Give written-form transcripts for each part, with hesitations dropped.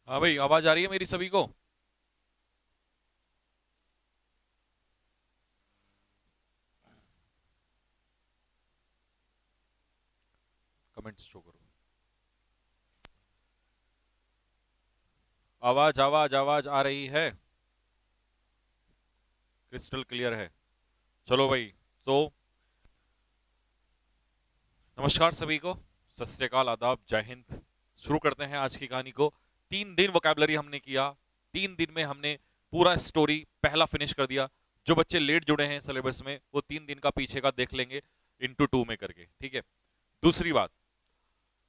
हाँ भाई, आवाज आ रही है मेरी सभी को? कमेंट्स शो करो। आवाज आवाज आवाज आ रही है, क्रिस्टल क्लियर है। चलो भाई। तो नमस्कार सभी को, सत श्री अकाल, आदाब, जय हिंद। शुरू करते हैं आज की कहानी को। 3 दिन वोकैबुलरी हमने किया। 3 दिन में हमने पूरा स्टोरी पहला फिनिश कर दिया। जो बच्चे लेट जुड़े हैं सिलेबस में वो 3 दिन का पीछे का देख लेंगे इंटू 2 में करके, ठीक है। दूसरी बात,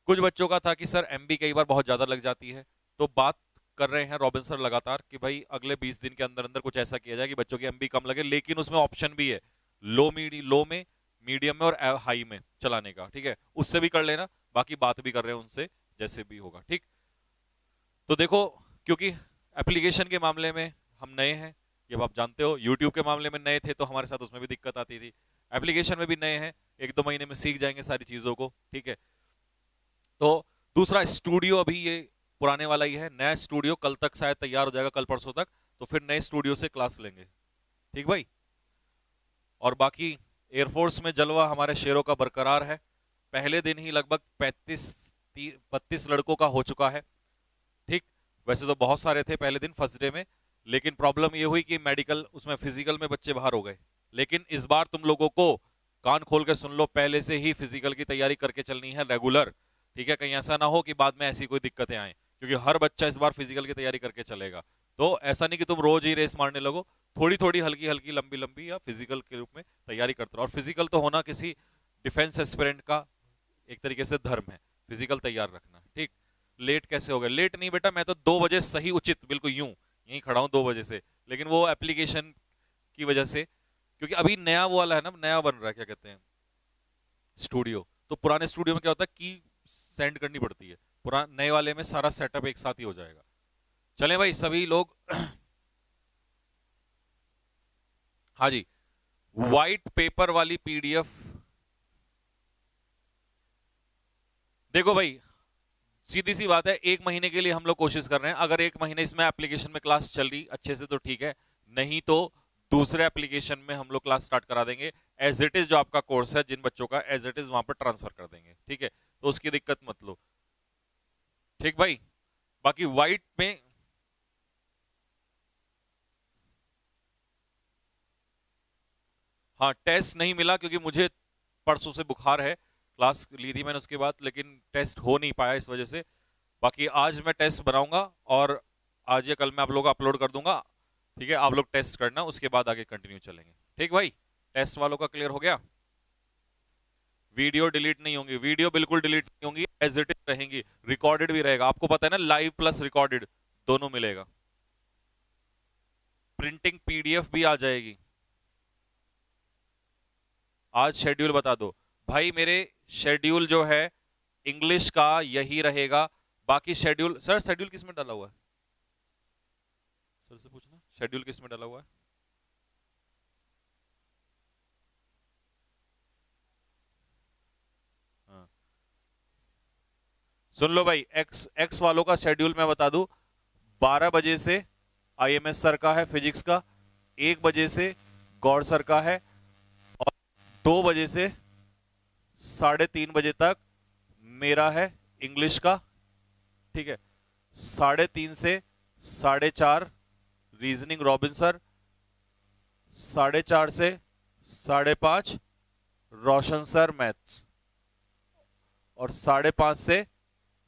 कुछ बच्चों का था कि सर एमबी कई बार बहुत ज्यादा लग जाती है, तो बात कर रहे हैं रॉबिन सर लगातार कि भाई अगले 20 दिन के अंदर अंदर कुछ ऐसा किया जाए कि बच्चों की एमबी कम लगे, लेकिन उसमें ऑप्शन भी है लो में, मीडियम में और हाई में चलाने का, ठीक है। उससे भी कर लेना, बाकी बात भी कर रहे हैं उनसे, जैसे भी होगा, ठीक। तो देखो, क्योंकि एप्लीकेशन के मामले में हम नए हैं, ये आप जानते हो। यूट्यूब के मामले में नए थे तो हमारे साथ उसमें भी दिक्कत आती थी। एप्लीकेशन में भी नए हैं, 1-2 महीने में सीख जाएंगे सारी चीजों को, ठीक है। तो दूसरा, स्टूडियो अभी ये पुराने वाला ही है। नया स्टूडियो कल तक शायद तैयार हो जाएगा, कल परसों तक। तो फिर नए स्टूडियो से क्लास लेंगे, ठीक भाई। और बाकी एयरफोर्स में जलवा हमारे शेरों का बरकरार है। पहले दिन ही लगभग 32 लड़कों का हो चुका है, ठीक। वैसे तो बहुत सारे थे पहले दिन फर्स्ट डे में, लेकिन प्रॉब्लम ये हुई कि मेडिकल उसमें फिजिकल में बच्चे बाहर हो गए। लेकिन इस बार तुम लोगों को कान खोल के सुन लो, पहले से ही फिजिकल की तैयारी करके चलनी है रेगुलर, ठीक है। कहीं ऐसा ना हो कि बाद में ऐसी कोई दिक्कतें आए, क्योंकि हर बच्चा इस बार फिजिकल की तैयारी करके चलेगा। तो ऐसा नहीं कि तुम रोज ही रेस मारने लगो, थोड़ी थोड़ी हल्की हल्की लंबी लंबी या फिजिकल के रूप में तैयारी करते रहो। और फिजिकल तो होना किसी डिफेंस एस्पिरेंट का एक तरीके से धर्म है, फिजिकल तैयार रखना, ठीक। लेट कैसे हो गए? लेट नहीं बेटा, मैं तो 2 बजे सही उचित बिल्कुल यूं यहीं खड़ा हूं 2 बजे से, लेकिन वो एप्लीकेशन की वजह से, क्योंकि अभी नया वो वाला है ना, नया बन रहा है, क्या कहते हैं, स्टूडियो। तो पुराने स्टूडियो में क्या होता है कि सेंड करनी पड़ती है, पुराने नए वाले में सारा सेटअप एक साथ ही हो जाएगा। चलें भाई सभी लोग। हाँ जी, व्हाइट पेपर वाली पीडीएफ। देखो भाई, सीधी सी बात है, 1 महीने के लिए हम लोग कोशिश कर रहे हैं। अगर 1 महीने इसमें एप्लीकेशन में क्लास चल रही अच्छे से तो ठीक है, नहीं तो दूसरे एप्लीकेशन में हम लोग क्लास स्टार्ट करा देंगे। एज इट इज जो आपका कोर्स है, जिन बच्चों का एज इट इज वहां पर ट्रांसफर कर देंगे, ठीक है। तो उसकी दिक्कत मत लो, ठीक भाई। बाकी व्हाइट में, हाँ, टेस्ट नहीं मिला क्योंकि मुझे परसों से बुखार है। क्लास ली थी मैंने उसके बाद, लेकिन टेस्ट हो नहीं पाया इस वजह से। बाकी आज मैं टेस्ट बनाऊंगा और आज या कल मैं आप लोगों को अपलोड कर दूंगा, ठीक है। आप लोग टेस्ट करना, उसके बाद आगे कंटिन्यू चलेंगे, ठीक भाई। टेस्ट वालों का क्लियर हो गया? वीडियो डिलीट नहीं होंगी, वीडियो बिल्कुल डिलीट नहीं होंगी, एज इट इज रहेंगी। रिकॉर्डेड भी रहेगा, आपको पता है ना, लाइव प्लस रिकॉर्डेड दोनों मिलेगा। प्रिंटिंग पीडीएफ भी आ जाएगी। आज शेड्यूल बता दो भाई। मेरे शेड्यूल जो है इंग्लिश का यही रहेगा। बाकी शेड्यूल, सर शेड्यूल किस में डाला हुआ है? सर से पूछना शेड्यूल किस में डाला हुआ है। हाँ, सुन लो भाई, एक्स एक्स वालों का शेड्यूल मैं बता दूं। 12 बजे से आईएमएस सर का है फिजिक्स का, 1 बजे से गौर सर का है, और 2 बजे से 3:30 बजे तक मेरा है इंग्लिश का, ठीक है। 3:30 से 4:30 रीजनिंग रॉबिन सर, 4:30 से 5:30 रोशन सर मैथ्स, और 5:30 से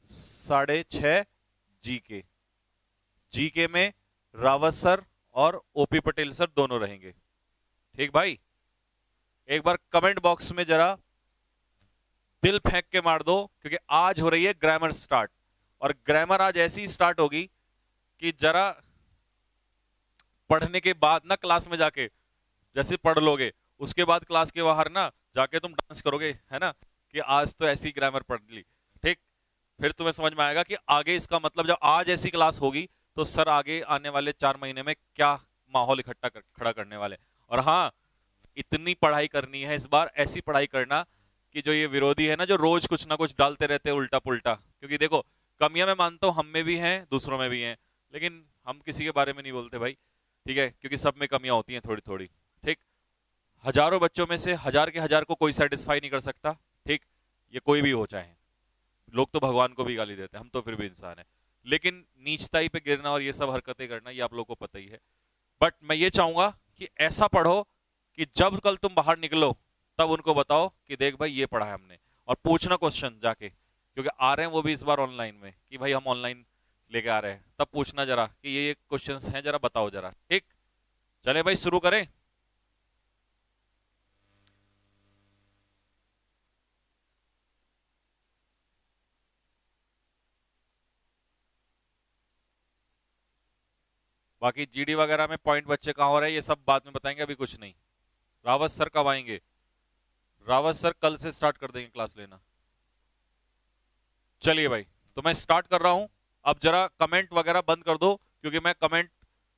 6:30 जीके। जीके में रावत सर और ओपी पटेल सर दोनों रहेंगे, ठीक भाई। एक बार कमेंट बॉक्स में जरा दिल फेंक के मार दो, क्योंकि आज हो रही है ग्रामर स्टार्ट। और ग्रामर आज ऐसी स्टार्ट होगी कि जरा पढ़ने के बाद ना क्लास में जाके जैसे पढ़ लोगे, उसके बाद क्लास के बाहर ना जाके तुम डांस करोगे, है ना, कि आज तो ऐसी ग्रामर पढ़ ली, ठीक। फिर तुम्हें समझ में आएगा कि आगे इसका मतलब जब आज ऐसी क्लास होगी तो सर आगे आने वाले 4 महीने में क्या माहौल खड़ा करने वाले। और हाँ, इतनी पढ़ाई करनी है इस बार, ऐसी पढ़ाई करना कि जो ये विरोधी है ना, जो रोज कुछ ना कुछ डालते रहते हैं उल्टा पुल्टा, क्योंकि देखो कमियां मैं मानता हूं हम में भी हैं, दूसरों में भी हैं, लेकिन हम किसी के बारे में नहीं बोलते भाई, ठीक है, क्योंकि सब में कमियां होती हैं थोड़ी थोड़ी। ठीक, हजारों बच्चों में से हजार के हजार को कोई सेटिस्फाई नहीं कर सकता। ठीक, ये कोई भी हो, चाहे लोग तो भगवान को भी गाली देते हैं, हम तो फिर भी इंसान है। लेकिन नीचताई पे गिरना और ये सब हरकतें करना, ये आप लोगों को पता ही है। बट मैं ये चाहूंगा कि ऐसा पढ़ो कि जब कल तुम बाहर निकलो तब उनको बताओ कि देख भाई ये पढ़ा है हमने, और पूछना क्वेश्चन जाके, क्योंकि आ रहे हैं वो भी इस बार ऑनलाइन में, कि भाई हम ऑनलाइन लेके आ रहे हैं, तब पूछना जरा कि ये क्वेश्चंस हैं, जरा बताओ जरा। ठीक, चले भाई शुरू करें। बाकी जीडी वगैरह में पॉइंट बच्चे कहाँ हो रहे हैं ये सब बाद में बताएंगे, अभी कुछ नहीं। रावत सर कब आएंगे? रावत सर कल से स्टार्ट कर देंगे क्लास लेना। चलिए भाई, तो मैं स्टार्ट कर रहा हूं। अब जरा कमेंट वगैरह बंद कर दो, क्योंकि मैं कमेंट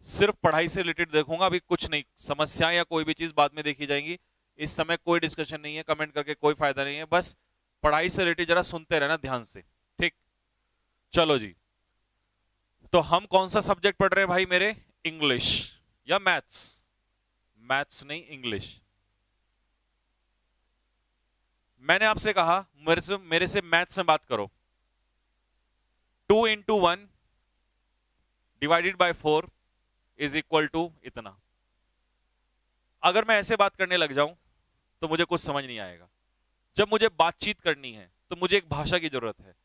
सिर्फ पढ़ाई से रिलेटेड देखूंगा, अभी कुछ नहीं, समस्याएं या कोई भी चीज बाद में देखी जाएंगी। इस समय कोई डिस्कशन नहीं है, कमेंट करके कोई फायदा नहीं है, बस पढ़ाई से रिलेटेड जरा सुनते रहना ध्यान से। ठीक, चलो जी। तो हम कौन सा सब्जेक्ट पढ़ रहे हैं भाई मेरे? इंग्लिश या मैथ्स? मैथ्स नहीं, इंग्लिश। मैंने आपसे कहा मेरे से मैथ्स में बात करो। 2 × 1 divided by 4 is equal to इतना। अगर मैं ऐसे बात करने लग जाऊं तो मुझे कुछ समझ नहीं आएगा। जब मुझे बातचीत करनी है तो मुझे एक भाषा की जरूरत है,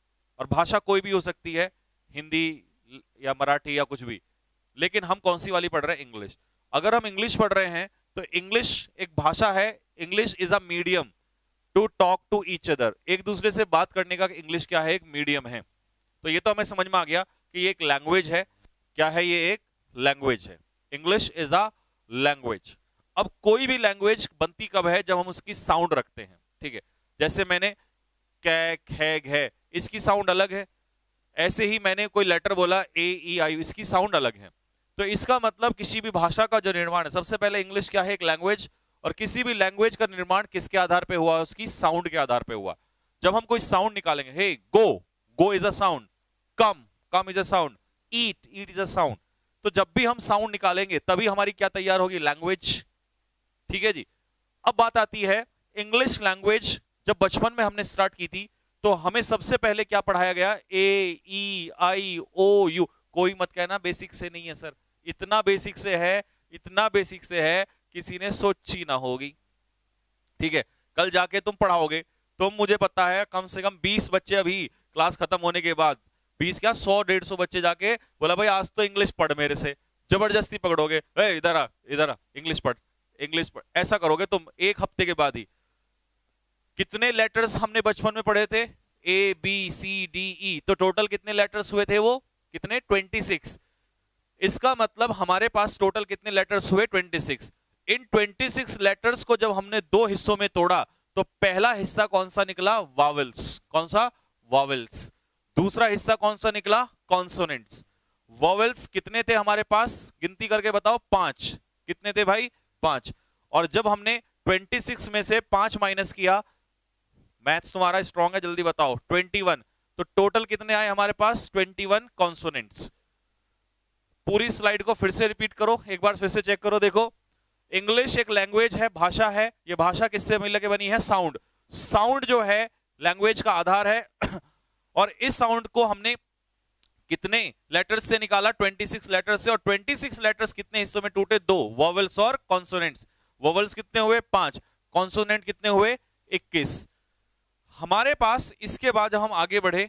और भाषा कोई भी हो सकती है, हिंदी या मराठी या कुछ भी, लेकिन हम कौन सी वाली पढ़ रहे हैं? इंग्लिश। अगर हम इंग्लिश पढ़ रहे हैं तो इंग्लिश एक भाषा है, English is a medium to talk to each other. एक दूसरे से बात करने का इंग्लिश क्या है? एक मीडियम है। तो ये तो हमें समझ में आ गया कि ये एक लैंग्वेज है। क्या है? ये एक लैंग्वेज है। English is a language. अब कोई भी लैंग्वेज बनती कब है? जब हम उसकी साउंड रखते हैं। ठीक है, जैसे मैंने कै खे घे, इसकी साउंड अलग है। ऐसे ही मैंने कोई लेटर बोला ए ई आई, इसकी साउंड अलग है। तो इसका मतलब किसी भी भाषा का जो निर्माण है, सबसे पहले इंग्लिश क्या है? एक लैंग्वेज। और किसी भी लैंग्वेज का निर्माण किसके आधार पे हुआ? उसकी साउंड के आधार पे हुआ। जब हम कोई साउंड निकालेंगे, hey go, go is a sound, come, come is a sound, eat, eat is a sound. तो जब भी हम साउंड निकालेंगे तभी हमारी क्या तैयार होगी? लैंग्वेज। ठीक है जी। अब बात आती है इंग्लिश लैंग्वेज। जब बचपन में हमने स्टार्ट की थी तो हमें सबसे पहले क्या पढ़ाया गया? ए ई आई ओ यू। कोई मत कहना बेसिक से नहीं है सर, इतना बेसिक से है, इतना बेसिक से है किसी ने सोची ना होगी। ठीक है, कल जाके तुम पढ़ाओगे तो मुझे पता है कम से कम 20 बच्चे अभी क्लास खत्म होने के बाद, 20 क्या 100-150 बच्चे जाके बोला भाई आज तो इंग्लिश पढ़ मेरे से। जबरदस्ती पकड़ोगे, इधर आ, इधर आ, इंग्लिश पढ़, इंग्लिश पढ़, ऐसा करोगे तुम एक हफ्ते के बाद ही। कितने लेटर्स हमने बचपन में पढ़े थे? A B C D E. तो टोटल कितने लेटर्स हुए थे? वो कितने? 26। इसका मतलब हमारे पास टोटल कितने लेटर्स हुए? 26। इन 26 लेटर्स को जब हमने दो हिस्सों में तोड़ा तो पहला हिस्सा कौन सा निकला? वावेल्स। कौन सा? वावेल्स। दूसरा हिस्सा कौन सा निकला? कॉन्सोनेंट्स। वावेल्स कितने थे हमारे पास? गिनती करके बताओ। 5। कितने थे भाई? 5। और जब हमने 26 में से 5 माइनस किया, मैथ्स तुम्हारा स्ट्रॉन्ग है, जल्दी बताओ, 21, तो टोटल कितने आए हमारे पास? 21 कॉन्सोनेंट्स। पूरी स्लाइड को फिर से रिपीट करो, एक बार फिर से चेक करो। देखो, इंग्लिश एक लैंग्वेज है, भाषा है। ये भाषा किससे मिलकर बनी है? साउंड। साउंड जो है लैंग्वेज का आधार है। और इस साउंड को हमने कितने लेटर्स से निकाला? 26 लेटर्स से। और 26 लेटर्स कितने हिस्सों में टूटे? 2, वॉवेल्स और कॉन्सोनेंट्स। वॉवेल्स कितने हुए? 5। कॉन्सोनेंट कितने हुए? 21। हमारे पास इसके बाद जब हम आगे बढ़े,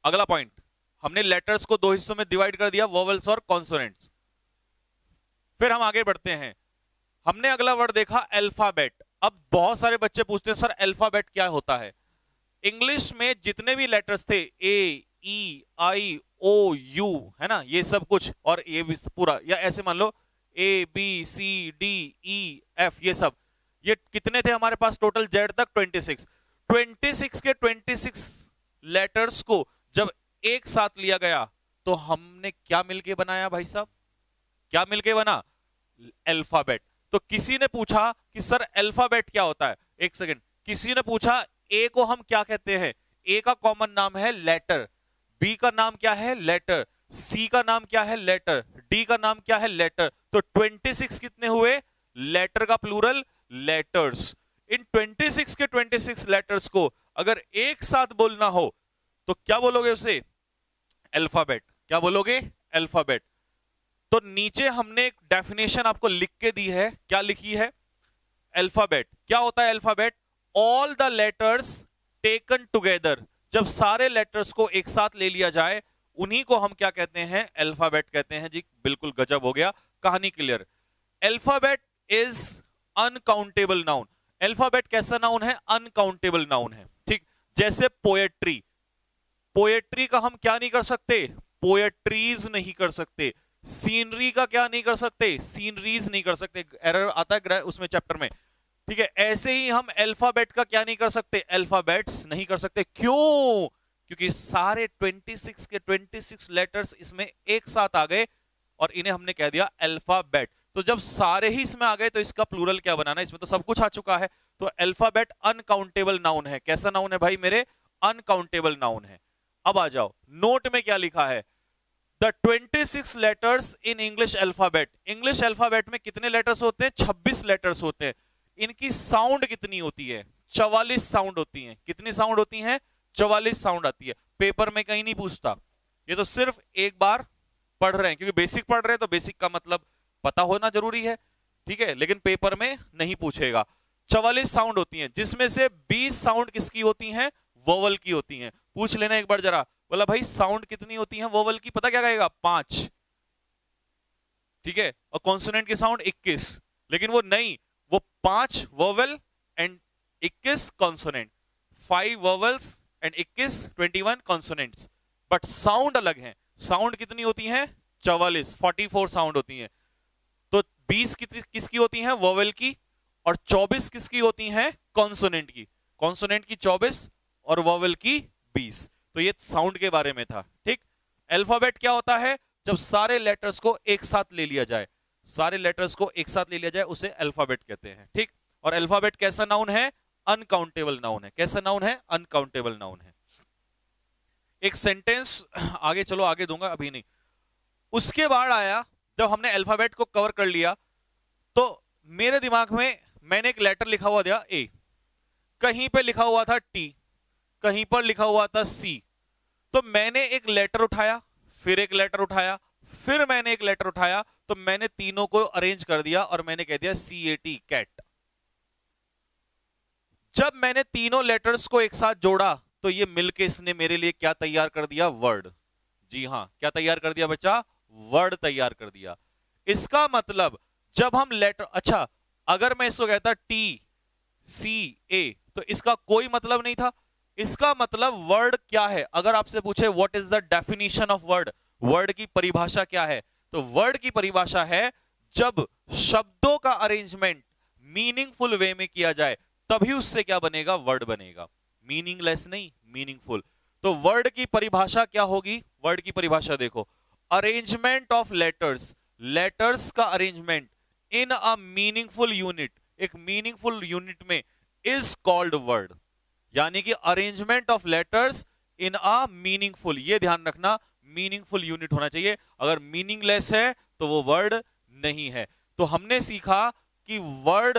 अगला पॉइंट, हमने लेटर्स को दो हिस्सों में डिवाइड कर दिया, वोवेल्स और कॉन्सोनेंट्स। फिर हम आगे बढ़ते हैं, हमने अगला वर्ड देखा अल्फाबेट। अब बहुत सारे बच्चे पूछते हैं सर अल्फाबेट क्या होता है? इंग्लिश में जितने भी लेटर्स थे, ए ई आई ओ यू, है ना, ये सब कुछ, और ये भी पूरा, या ऐसे मान लो A B C D E F, ये सब, ये कितने थे हमारे पास टोटल? जेड तक 26। 26 के 26 लेटर्स को जब एक साथ लिया गया तो हमने क्या मिलके बनाया भाई साहब? क्या मिलके बना? अल्फाबेट। तो किसी ने पूछा कि सर अल्फाबेट क्या होता है? एक सेकंड, किसी ने पूछा ए को हम क्या कहते हैं? ए का कॉमन नाम है लेटर, बी का नाम क्या है? लेटर, सी का नाम क्या है? लेटर, डी का नाम क्या है? लेटर। तो 26 कितने हुए? लेटर का प्लूरल लेटर्स। इन 26 के 26 लेटर्स को अगर एक साथ बोलना हो तो क्या बोलोगे उसे? अल्फाबेट। क्या बोलोगे? अल्फाबेट। तो नीचे हमने एक डेफिनेशन आपको लिख के दी है, क्या लिखी है? अल्फाबेट। क्या होता है alphabet? All the letters taken together, जब सारे लेटर्स को एक साथ ले लिया जाए उन्हीं को हम क्या कहते हैं? अल्फाबेट कहते हैं जी। बिल्कुल गजब हो गया, कहानी clear. Alphabet is uncountable noun. Alphabet कैसा नाउन है? अनकाउंटेबल नाउन है, ठीक। जैसे पोएट्री, पोएट्री का हम क्या नहीं कर सकते? पोएट्रीज नहीं कर सकते। सीनरी का क्या नहीं कर सकते? सीनरीज नहीं कर सकते। एरर आता है उसमें चैप्टर में, ठीक है। ऐसे ही हम अल्फाबेट का क्या नहीं कर सकते? अल्फाबेट्स नहीं कर सकते। क्यों? क्योंकि सारे 26 के 26 लेटर्स इसमें एक साथ आ गए और इन्हें हमने कह दिया अल्फाबेट। तो जब सारे ही इसमें आ गए तो इसका प्लूरल क्या बनाना? इसमें तो सब कुछ आ चुका है। तो अल्फाबेट अनकाउंटेबल नाउन है। कैसा नाउन है भाई मेरे? अनकाउंटेबल नाउन है। अब आ जाओ, नोट में क्या लिखा है? The 26 letters in English alphabet. English alphabet में कितने लेटर्स होते हैं? 26 लेटर्स होते हैं। इनकी साउंड कितनी होती है? 44 साउंड होती हैं। कितनी साउंड होती हैं? 44 साउंड आती है। पेपर में कहीं नहीं पूछता, ये तो सिर्फ एक बार पढ़ रहे हैं, क्योंकि बेसिक पढ़ रहे हैं तो बेसिक का मतलब पता होना जरूरी है, ठीक है। लेकिन पेपर में नहीं पूछेगा। 44 साउंड होती हैं, जिसमें से 20 साउंड किसकी होती हैं? वोवल की होती हैं। पूछ लेना एक बार जरा, बोला भाई साउंड कितनी होती हैं वोवल की? पता क्या कहेगा? 5, ठीक है। और कॉन्सोनेंट की साउंड 21, लेकिन वो नहीं, वो 5 vowel and 21 consonant, 5 vowels and 21 consonants, but sound अलग है। साउंड कितनी होती हैं? 44 साउंड होती हैं। तो 20 किसकी होती हैं? वोवेल की। और 24 किसकी होती हैं? कॉन्सोनेंट की। कॉन्सोनेंट की 24 और वोवेल की 20। तो ये साउंड के बारे में था, ठीक। अल्फाबेट क्या होता है? जब सारे लेटर्स को एक साथ ले लिया जाए, सारे लेटर्स को एक साथ ले लिया जाए उसे अल्फाबेट कहते हैं, ठीक। और अल्फाबेट कैसा नाउन है? अनकाउंटेबल नाउन है। कैसा नाउन है? अनकाउंटेबल नाउन है। एक सेंटेंस आगे, चलो आगे दूंगा, अभी नहीं। उसके बाद आया, जब हमने अल्फाबेट को कवर कर लिया तो मेरे दिमाग में मैंने एक लेटर लिखा हुआ दिया ए, कहीं पे लिखा हुआ था टी, कहीं पर लिखा हुआ था सी। तो मैंने एक लेटर उठाया, फिर एक लेटर उठाया, फिर मैंने एक लेटर उठाया, तो मैंने तीनों को अरेंज कर दिया और मैंने कह दिया CAT, कैट। जब मैंने तीनों लेटर्स को एक साथ जोड़ा तो ये मिलके इसने मेरे लिए क्या तैयार कर दिया? वर्ड। जी हां, क्या तैयार कर दिया बच्चा? वर्ड तैयार कर दिया। इसका मतलब जब हम लेटर, अच्छा अगर मैं इसको कहता TCA तो इसका कोई मतलब नहीं था। इसका मतलब वर्ड क्या है? अगर आपसे पूछे what is the definition of word, word की परिभाषा क्या है, तो वर्ड की परिभाषा है जब शब्दों का अरेंजमेंट मीनिंगफुल वे में किया जाए तभी उससे क्या बनेगा? वर्ड बनेगा। मीनिंगलेस नहीं, मीनिंगफुल। तो वर्ड की परिभाषा क्या होगी? वर्ड की परिभाषा देखो, अरेंजमेंट ऑफ लेटर्स, लेटर्स का arrangement in a meaningful unit, एक मीनिंगफुल यूनिट में, इज कॉल्ड वर्ड। यानी कि arrangement of letters in a meaningful, ये ध्यान रखना, मीनिंगफुल यूनिट होना चाहिए। अगर मीनिंगलेस है तो वो वर्ड नहीं है। तो हमने सीखा कि वर्ड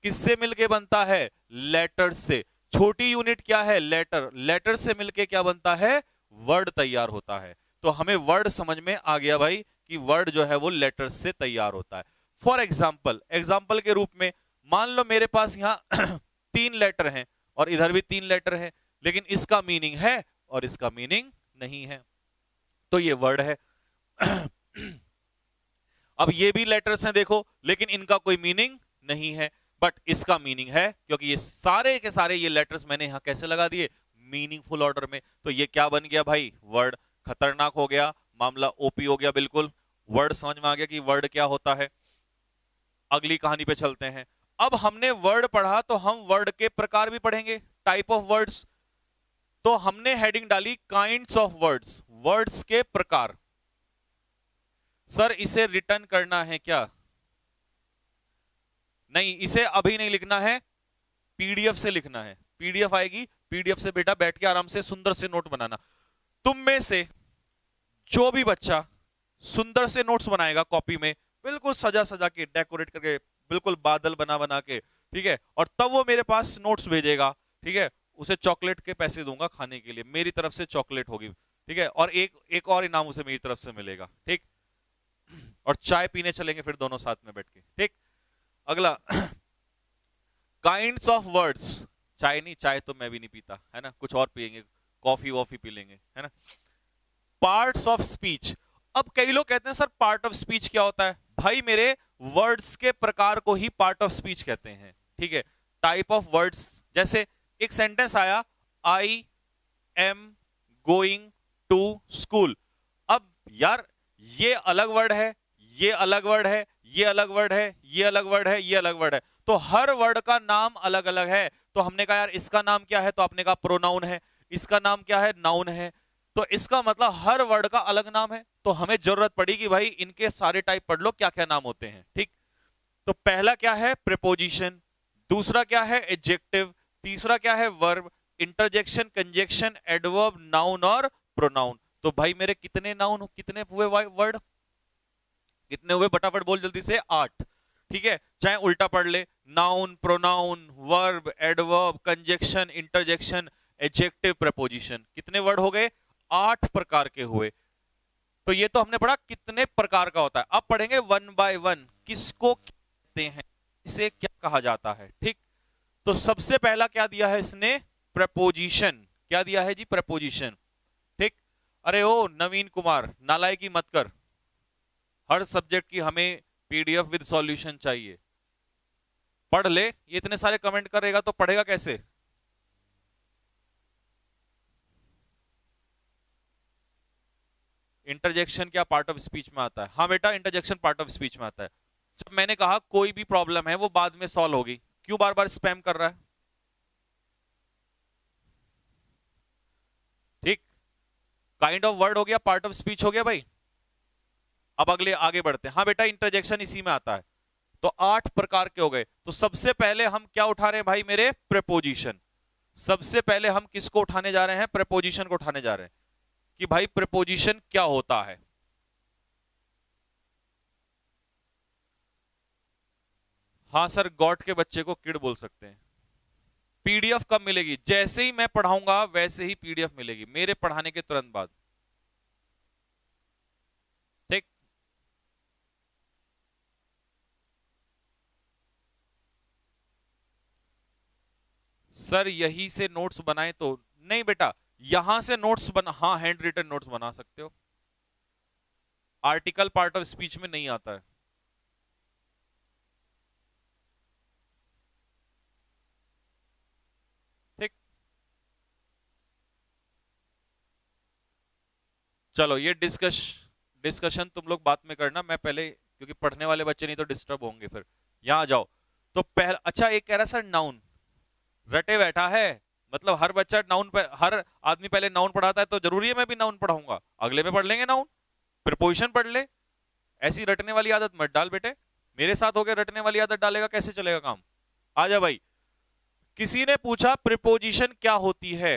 किससे मिलके बनता है? लेटर से। छोटी यूनिट क्या है? लेटर। लेटर से मिलके क्या बनता है? वर्ड तैयार होता है। तो हमें वर्ड समझ में आ गया भाई कि वर्ड जो है वो लेटर से तैयार होता है। फॉर एग्जाम्पल, एग्जाम्पल के रूप में मान लो मेरे पास यहां 3 लेटर हैं और इधर भी 3 लेटर हैं, लेकिन इसका मीनिंग है और इसका मीनिंग नहीं है, तो ये वर्ड है। अब ये भी लेटर्स हैं देखो, लेकिन इनका कोई मीनिंग नहीं है, बट इसका मीनिंग है, क्योंकि ये सारे के सारे ये लेटर्स मैंने यहां कैसे लगा दिए? मीनिंगफुल ऑर्डर में। तो ये क्या बन गया भाई? वर्ड। खतरनाक हो गया मामला, ओपी हो गया बिल्कुल। वर्ड समझ में आ गया कि वर्ड क्या होता है। अगली कहानी पे चलते हैं। अब हमने वर्ड पढ़ा तो हम वर्ड के प्रकार भी पढ़ेंगे, टाइप ऑफ वर्ड्स। तो हमने हेडिंग डाली काइंड्स ऑफ वर्ड्स, वर्ड्स के प्रकार। सर इसे रिटर्न करना है क्या? नहीं, इसे अभी नहीं लिखना है, पीडीएफ से लिखना है। पीडीएफ आएगी, पीडीएफ से बेटा बैठ के आराम से सुंदर से नोट बनाना। तुम में से जो भी बच्चा सुंदर से नोट्स बनाएगा कॉपी में, बिल्कुल सजा सजा के, डेकोरेट करके, बिल्कुल बादल बना बना के, ठीक है, और तब वो मेरे पास नोट्स भेजेगा, ठीक है, उसे चॉकलेट के पैसे दूंगा खाने के लिए, मेरी तरफ से चॉकलेट होगी, ठीक है, और एक और इनाम उसे मेरी तरफ से मिलेगा, ठीक, और चाय पीने चलेंगे फिर दोनों साथ में बैठ के, ठीक। अगला काइंड्स ऑफ वर्ड्स, चाय नहीं, चाय तो मैं भी नहीं पीता, है ना, कुछ और पियेंगे, कॉफी वॉफी पी लेंगे, है ना। पार्ट्स ऑफ स्पीच, अब कई लोग कहते हैं सर पार्ट ऑफ स्पीच क्या होता है? भाई मेरे, वर्ड्स के प्रकार को ही पार्ट ऑफ स्पीच कहते हैं, ठीक है, टाइप ऑफ वर्ड्स। जैसे एक सेंटेंस आया, I am going to school, अब यार ये अलग वर्ड है, ये अलग वर्ड है, ये अलग वर्ड है, ये अलग वर्ड है, ये अलग वर्ड है, तो हर वर्ड का नाम अलग अलग है। तो हमने कहा यार इसका नाम क्या है, तो आपने कहा प्रोनाउन है, इसका नाम क्या है, नाउन है, तो इसका मतलब हर वर्ड का अलग नाम है। तो हमें जरूरत पड़ी कि भाई इनके सारे टाइप पढ़ लो, क्या क्या नाम होते हैं, ठीक। तो पहला क्या है, प्रीपोजिशन, दूसरा क्या है, एडजेक्टिव, तीसरा क्या है, verb, interjection, conjunction, adverb, noun और प्रोनाउन। तो भाई मेरे कितने नाउन, कितने हुए वर्ड, कितने हुए, फटाफट बोल जल्दी से, 8, ठीक है। चाहे उल्टा पढ़ ले, noun, pronoun, verb, adverb, conjunction, interjection, adjective, preposition, कितने वर्ड हो गए, 8 प्रकार के हुए। तो ये तो हमने पढ़ा कितने प्रकार का होता है। अब पढ़ेंगे वन बाय वन, किसको कहते हैं, इसे क्या कहा जाता है, ठीक। तो सबसे पहला क्या दिया है इसने, प्रपोजिशन, क्या दिया है जी, प्रपोजिशन, ठीक। अरे ओ नवीन कुमार, नालायकी मत कर, हर सब्जेक्ट की हमें पीडीएफ विद सॉल्यूशन चाहिए, पढ़ ले। ये इतने सारे कमेंट करेगा तो पढ़ेगा कैसे? इंटरजेक्शन क्या पार्ट ऑफ स्पीच में आता है? हाँ बेटा, इंटरजेक्शन पार्ट ऑफ स्पीच में आता है। जब मैंने कहा कोई भी प्रॉब्लम है वो बाद में सॉल्व होगी, क्यों बार बार स्पैम कर रहा है, ठीक। काइंड ऑफ वर्ड हो गया, पार्ट ऑफ स्पीच हो गया भाई। अब अगले आगे बढ़ते हैं। हाँ बेटा, इंटरजेक्शन इसी में आता है। तो 8 प्रकार के हो गए। तो सबसे पहले हम क्या उठा रहे हैं भाई मेरे, प्रीपोजिशन। सबसे पहले हम किसको उठाने जा रहे हैं, प्रीपोजिशन को उठाने जा रहे हैं कि भाई प्रीपोजिशन क्या होता है। हाँ सर, गॉड के बच्चे को किड बोल सकते हैं। पीडीएफ कब मिलेगी? जैसे ही मैं पढ़ाऊंगा वैसे ही पीडीएफ मिलेगी, मेरे पढ़ाने के तुरंत बाद, ठीक। सर यही से नोट्स बनाए तो नहीं बेटा, यहां से नोट्स बना, हाँ हैंड रिटन नोट्स बना सकते हो, आर्टिकल पार्ट ऑफ स्पीच में नहीं आता है। ठीक, चलो ये डिस्कशन तुम लोग बात में करना, मैं पहले, क्योंकि पढ़ने वाले बच्चे नहीं तो डिस्टर्ब होंगे फिर। यहां जाओ। तो पहला, अच्छा एक कह रहा सर नाउन, रटे बैठा है, मतलब हर बच्चा नाउन, हर आदमी पहले नाउन पढ़ाता है तो जरूरी है मैं भी नाउन पढ़ाऊंगा? अगले में पढ़ लेंगे नाउन, प्रीपोजिशन पढ़ ले। ऐसी रटने वाली आदत मत डाल बेटे, मेरे साथ हो गया रटने वाली आदत डालेगा कैसे चलेगा काम? आजा भाई। किसी ने पूछा प्रीपोजिशन क्या होती है।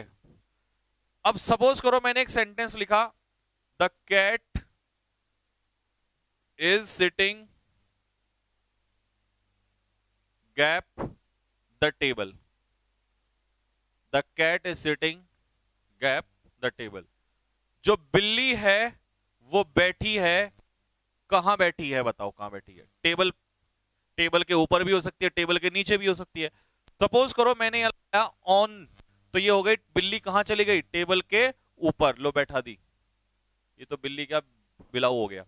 अब सपोज करो मैंने एक सेंटेंस लिखा, the cat is sitting gap the table, the cat is sitting gap the table. जो बिल्ली है वो बैठी है, कहां बैठी है बताओ, कहां बैठी है? टेबल, टेबल के ऊपर भी हो सकती है, टेबल के नीचे भी हो सकती है। सपोज करो मैंने यहां लगाया ऑन, तो ये हो गई बिल्ली कहां चली गई, टेबल के ऊपर, लो बैठा दी। ये तो बिल्ली क्या बिलाऊ हो गया।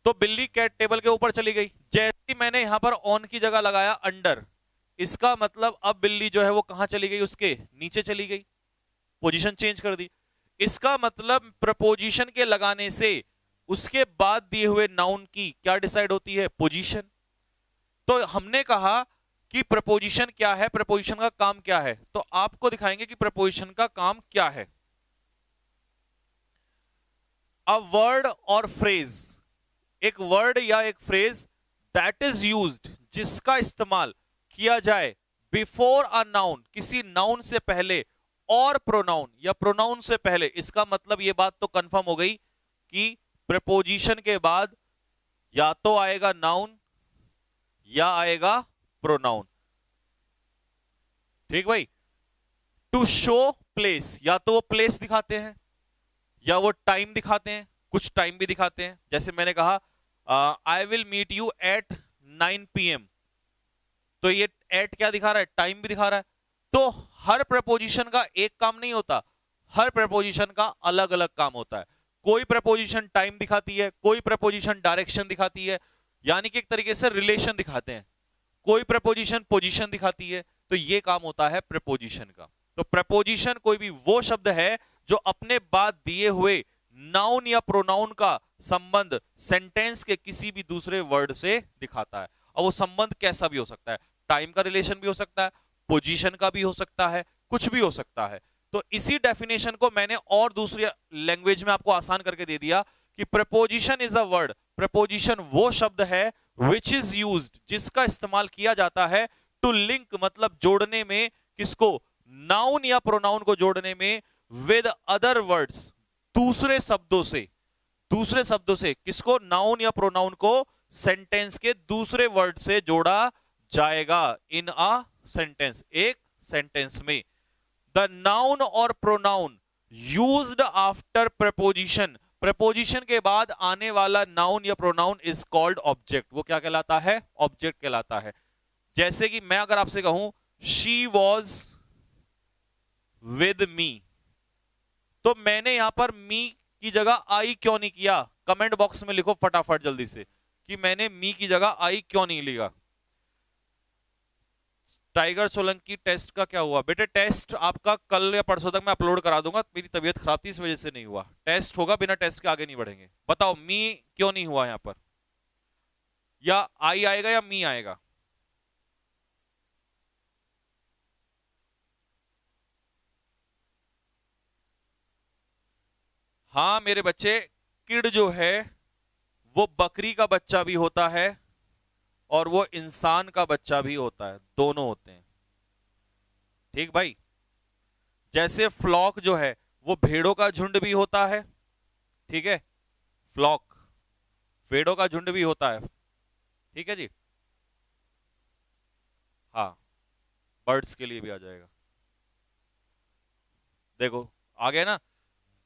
तो बिल्ली कैट टेबल के ऊपर चली गई। जैसे ही मैंने यहां पर ऑन की जगह लगाया अंडर, इसका मतलब अब बिल्ली जो है वो कहां चली गई, उसके नीचे चली गई, पोजीशन चेंज कर दी। इसका मतलब प्रपोजिशन के लगाने से उसके बाद दिए हुए नाउन की क्या डिसाइड होती है, पोजीशन। तो हमने कहा कि प्रपोजिशन क्या है, प्रपोजिशन का काम क्या है, तो आपको दिखाएंगे कि प्रपोजिशन का काम क्या है। अ वर्ड और फ्रेज, एक वर्ड या एक फ्रेज दैट इज यूज्ड, जिसका इस्तेमाल किया जाए बिफोर अ नाउन, किसी नाउन से पहले, और प्रोनाउन या प्रोनाउन से पहले। इसका मतलब ये बात तो कंफर्म हो गई कि प्रेपोजिशन के बाद या तो आएगा नाउन या आएगा प्रोनाउन। ठीक भाई। टू शो प्लेस, या तो वो प्लेस दिखाते हैं या वो टाइम दिखाते हैं, कुछ टाइम भी दिखाते हैं। जैसे मैंने कहा I will meet you at 9 PM, तो ये एट क्या दिखा रहा है, टाइम भी दिखा रहा है। तो हर प्रपोजिशन का एक काम नहीं होता, हर प्रपोजिशन का अलग अलग काम होता है। कोई प्रपोजिशन टाइम दिखाती है, कोई प्रपोजिशन डायरेक्शन दिखाती है, यानी कि एक तरीके से रिलेशन दिखाते हैं। कोई प्रपोजिशन पोजीशन दिखाती है। तो ये काम होता है प्रपोजिशन का। तो प्रपोजिशन कोई भी वो शब्द है जो अपने बाद दिए हुए नाउन या प्रोनाउन का संबंध सेंटेंस के किसी भी दूसरे वर्ड से दिखाता है। और वो संबंध कैसा भी हो सकता है, टाइम का रिलेशन भी हो सकता है, पोजीशन का भी हो सकता है, कुछ भी हो सकता है। तो इसी डेफिनेशन को मैंने और दूसरी लैंग्वेज में आपको आसान करके दे दिया कि preposition is a word, preposition वो शब्द है विच इज यूज्ड, जिसका इस्तेमाल किया जाता है टू लिंक, मतलब जोड़ने में, किसको, नाउन या प्रोनाउन को जोड़ने में, विद अदर वर्ड्स, दूसरे शब्दों से, दूसरे शब्दों से किसको, नाउन या प्रोनाउन को सेंटेंस के दूसरे वर्ड से जोड़ा जाएगा इन अ सेंटेंस, एक सेंटेंस में। द नाउन और pronoun used after preposition, preposition के बाद आने वाला नाउन या प्रोनाउन इज कॉल्ड ऑब्जेक्ट। वो क्या कहलाता है, ऑब्जेक्ट कहलाता है। जैसे कि मैं अगर आपसे कहूं शी वॉज विद मी, तो मैंने यहां पर मी की जगह आई क्यों नहीं किया? कमेंट बॉक्स में लिखो फटाफट जल्दी से कि मैंने मी की जगह आई क्यों नहीं लिया। टाइगर सोलंकी टेस्ट का क्या हुआ? बेटे टेस्ट आपका कल या परसों तक मैं अपलोड करा दूंगा, मेरी तबीयत खराब थी इस वजह से नहीं हुआ। टेस्ट होगा, बिना टेस्ट के आगे नहीं बढ़ेंगे। बताओ मी क्यों नहीं हुआ यहां पर, या आई आएगा या मी आएगा? हाँ मेरे बच्चे, किड जो है वो बकरी का बच्चा भी होता है और वो इंसान का बच्चा भी होता है, दोनों होते हैं। ठीक भाई। जैसे फ्लॉक जो है वो भेड़ों का झुंड भी होता है, ठीक है, फ्लॉक भेड़ों का झुंड भी होता है, ठीक है जी। हाँ, बर्ड्स के लिए भी आ जाएगा। देखो आ गया ना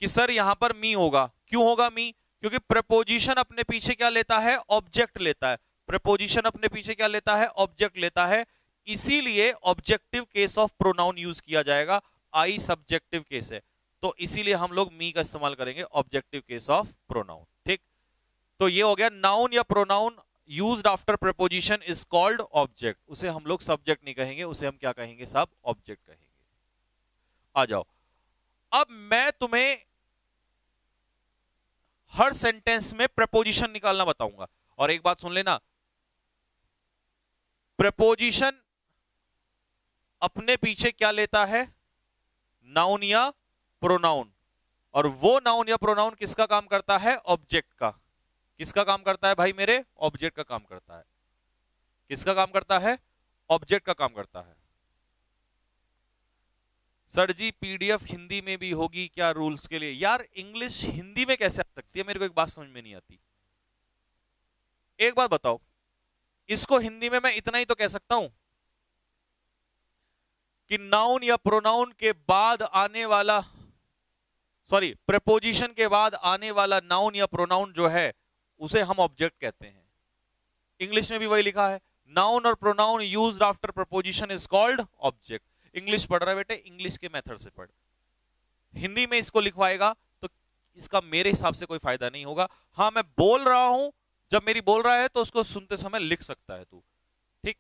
कि सर यहां पर मी होगा, क्यों होगा मी? क्योंकि प्रपोजिशन अपने पीछे क्या लेता है, ऑब्जेक्ट लेता है। प्रपोजिशन अपने पीछे क्या लेता है, ऑब्जेक्ट लेता है। इसीलिए objective case of pronoun use किया जाएगा, आई सब्जेक्टिव केस है, तो इसीलिए हम लोग मी का इस्तेमाल करेंगे ऑब्जेक्टिव केस ऑफ प्रोनाउन। ठीक, तो ये हो गया नाउन या pronoun used after preposition is called object. उसे हम लोग सब्जेक्ट नहीं कहेंगे, उसे हम क्या कहेंगे, सब ऑब्जेक्ट कहेंगे। आ जाओ, अब मैं तुम्हें हर सेंटेंस में प्रपोजिशन निकालना बताऊंगा। और एक बात सुन लेना, प्रपोजिशन अपने पीछे क्या लेता है, नाउन या प्रोनाउन, और वो नाउन या प्रोनाउन किसका काम करता है, ऑब्जेक्ट का। किसका काम करता है भाई मेरे, ऑब्जेक्ट का काम करता है। किसका काम करता है, ऑब्जेक्ट का काम करता है। सर जी पीडीएफ हिंदी में भी होगी क्या रूल्स के लिए? यार इंग्लिश हिंदी में कैसे आ सकती है, मेरे को एक बात समझ में नहीं आती। एक बात बताओ, इसको हिंदी में मैं इतना ही तो कह सकता हूं कि नाउन या प्रोनाउन के बाद आने वाला, सॉरी प्रपोजिशन के बाद आने वाला नाउन या प्रोनाउन जो है उसे हम ऑब्जेक्ट कहते हैं। इंग्लिश में भी वही लिखा है, नाउन और pronoun used after preposition is called object. English पढ़ रहा है बेटे, इंग्लिश के मेथड से पढ़। हिंदी में इसको लिखवाएगा तो इसका मेरे हिसाब से कोई फायदा नहीं होगा। हाँ मैं बोल रहा हूं, जब मेरी बोल रहा है तो उसको सुनते समय लिख सकता है तू, ठीक,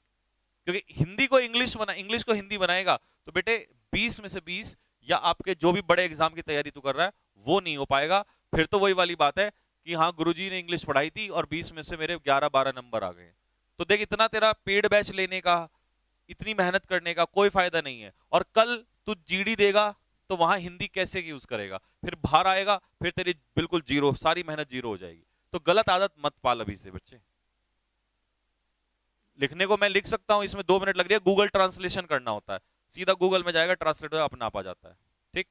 क्योंकि हिंदी को इंग्लिश बना, इंग्लिश को हिंदी बनाएगा तो बेटे 20 में से 20 या आपके जो भी बड़े एग्जाम की तैयारी तू कर रहा है वो नहीं हो पाएगा। फिर तो वही वाली बात है कि हाँ गुरुजी ने इंग्लिश पढ़ाई थी और 20 में से मेरे 11-12 नंबर आ गए। तो देख इतना तेरा पेड बैच लेने का, इतनी मेहनत करने का कोई फायदा नहीं है। और कल तू जीडी देगा तो वहां हिंदी कैसे यूज करेगा, फिर बाहर आएगा फिर तेरी बिल्कुल जीरो, सारी मेहनत जीरो हो जाएगी। तो गलत आदत मत पाल अभी से बच्चे। लिखने को मैं लिख सकता हूं, इसमें 2 मिनट लग रही है, गूगल ट्रांसलेशन करना होता है, सीधा गूगल में जाएगा, ट्रांसलेट अपना आप आ जाता है। ठीक,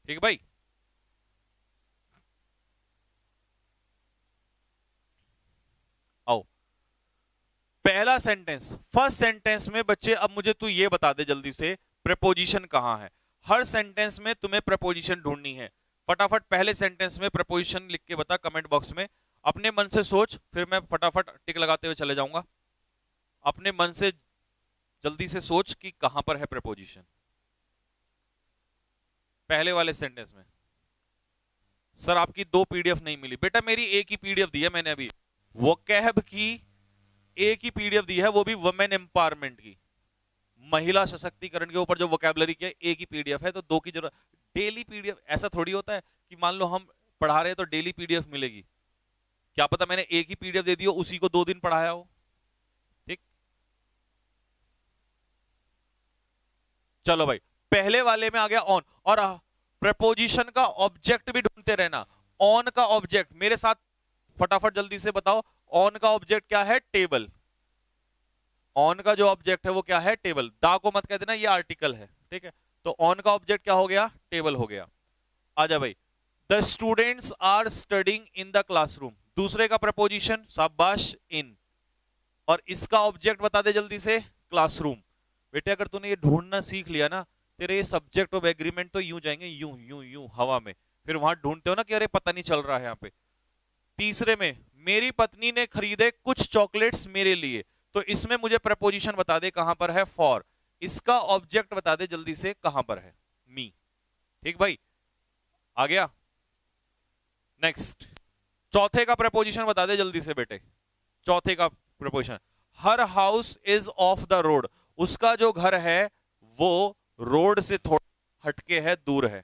ठीक है भाई। आओ, पहला सेंटेंस, फर्स्ट सेंटेंस में बच्चे अब मुझे तू ये बता दे जल्दी से, प्रपोजिशन कहां है। हर सेंटेंस में तुम्हें प्रपोजिशन ढूंढनी है। फटाफट पहले सेंटेंस में प्रपोजिशन लिख के बता कमेंट बॉक्स में, अपने मन से सोच, फिर मैं फटाफट टिक लगाते हुए चले जाऊंगा। अपने मन से जल्दी से सोच कि कहां पर है प्रपोजिशन पहले वाले सेंटेंस में। सर आपकी 2 पीडीएफ नहीं मिली, बेटा मेरी एक ही पीडीएफ दी है मैंने अभी, वोकैब की एक ही पीडीएफ दी है, वो भी वुमेन एम्पावरमेंट की, महिला सशक्तिकरण के ऊपर जो वोकैबुलरी की है, एक ही पीडीएफ है, तो 2 की जरूरत। डेली पीडीएफ ऐसा थोड़ी होता है कि मान लो हम पढ़ा रहे हैं तो डेली पीडीएफ मिलेगी, क्या पता मैंने एक ही पीडीएफ दे दी हो, उसी को 2 दिन पढ़ाया हो। ठीक, चलो भाई, पहले वाले में आ गया ऑन, और प्रपोजिशन का ऑब्जेक्ट भी ढूंढते रहना। ऑन का ऑब्जेक्ट मेरे साथ फटाफट जल्दी से बताओ, ऑन का ऑब्जेक्ट क्या है? टेबल। ऑन का जो ऑब्जेक्ट है वो क्या है? टेबल। दा को मत कह देना, ये आर्टिकल है, ठीक है। तो ऑन का ऑब्जेक्ट क्या हो गया? टेबल हो गया। आजा भाई, the students are studying in the classroom, दूसरे का प्रपोजिशन, शाबाश, इन, और इसका ऑब्जेक्ट बता दे जल्दी से, क्लासरूम। बेटे अगर तूने ये ढूंढना सीख लिया ना, तेरे ये सब्जेक्ट ऑफ एग्रीमेंट तो यूं जाएंगे, यूं यूं यूं हवा में, फिर वहां ढूंढते हो ना कि अरे पता नहीं चल रहा है यहाँ पे। तीसरे में, मेरी पत्नी ने खरीदे कुछ चॉकलेट्स मेरे लिए, तो इसमें मुझे प्रपोजिशन बता दे कहां पर है, फॉर। इसका ऑब्जेक्ट बता दे जल्दी से कहां पर है, मी। ठीक भाई, आ गया। नेक्स्ट, चौथे का प्रपोजिशन बता दे जल्दी से बेटे, चौथे का preposition, her house is of the road, उसका जो घर है वो रोड से थोड़ा हटके है, दूर है।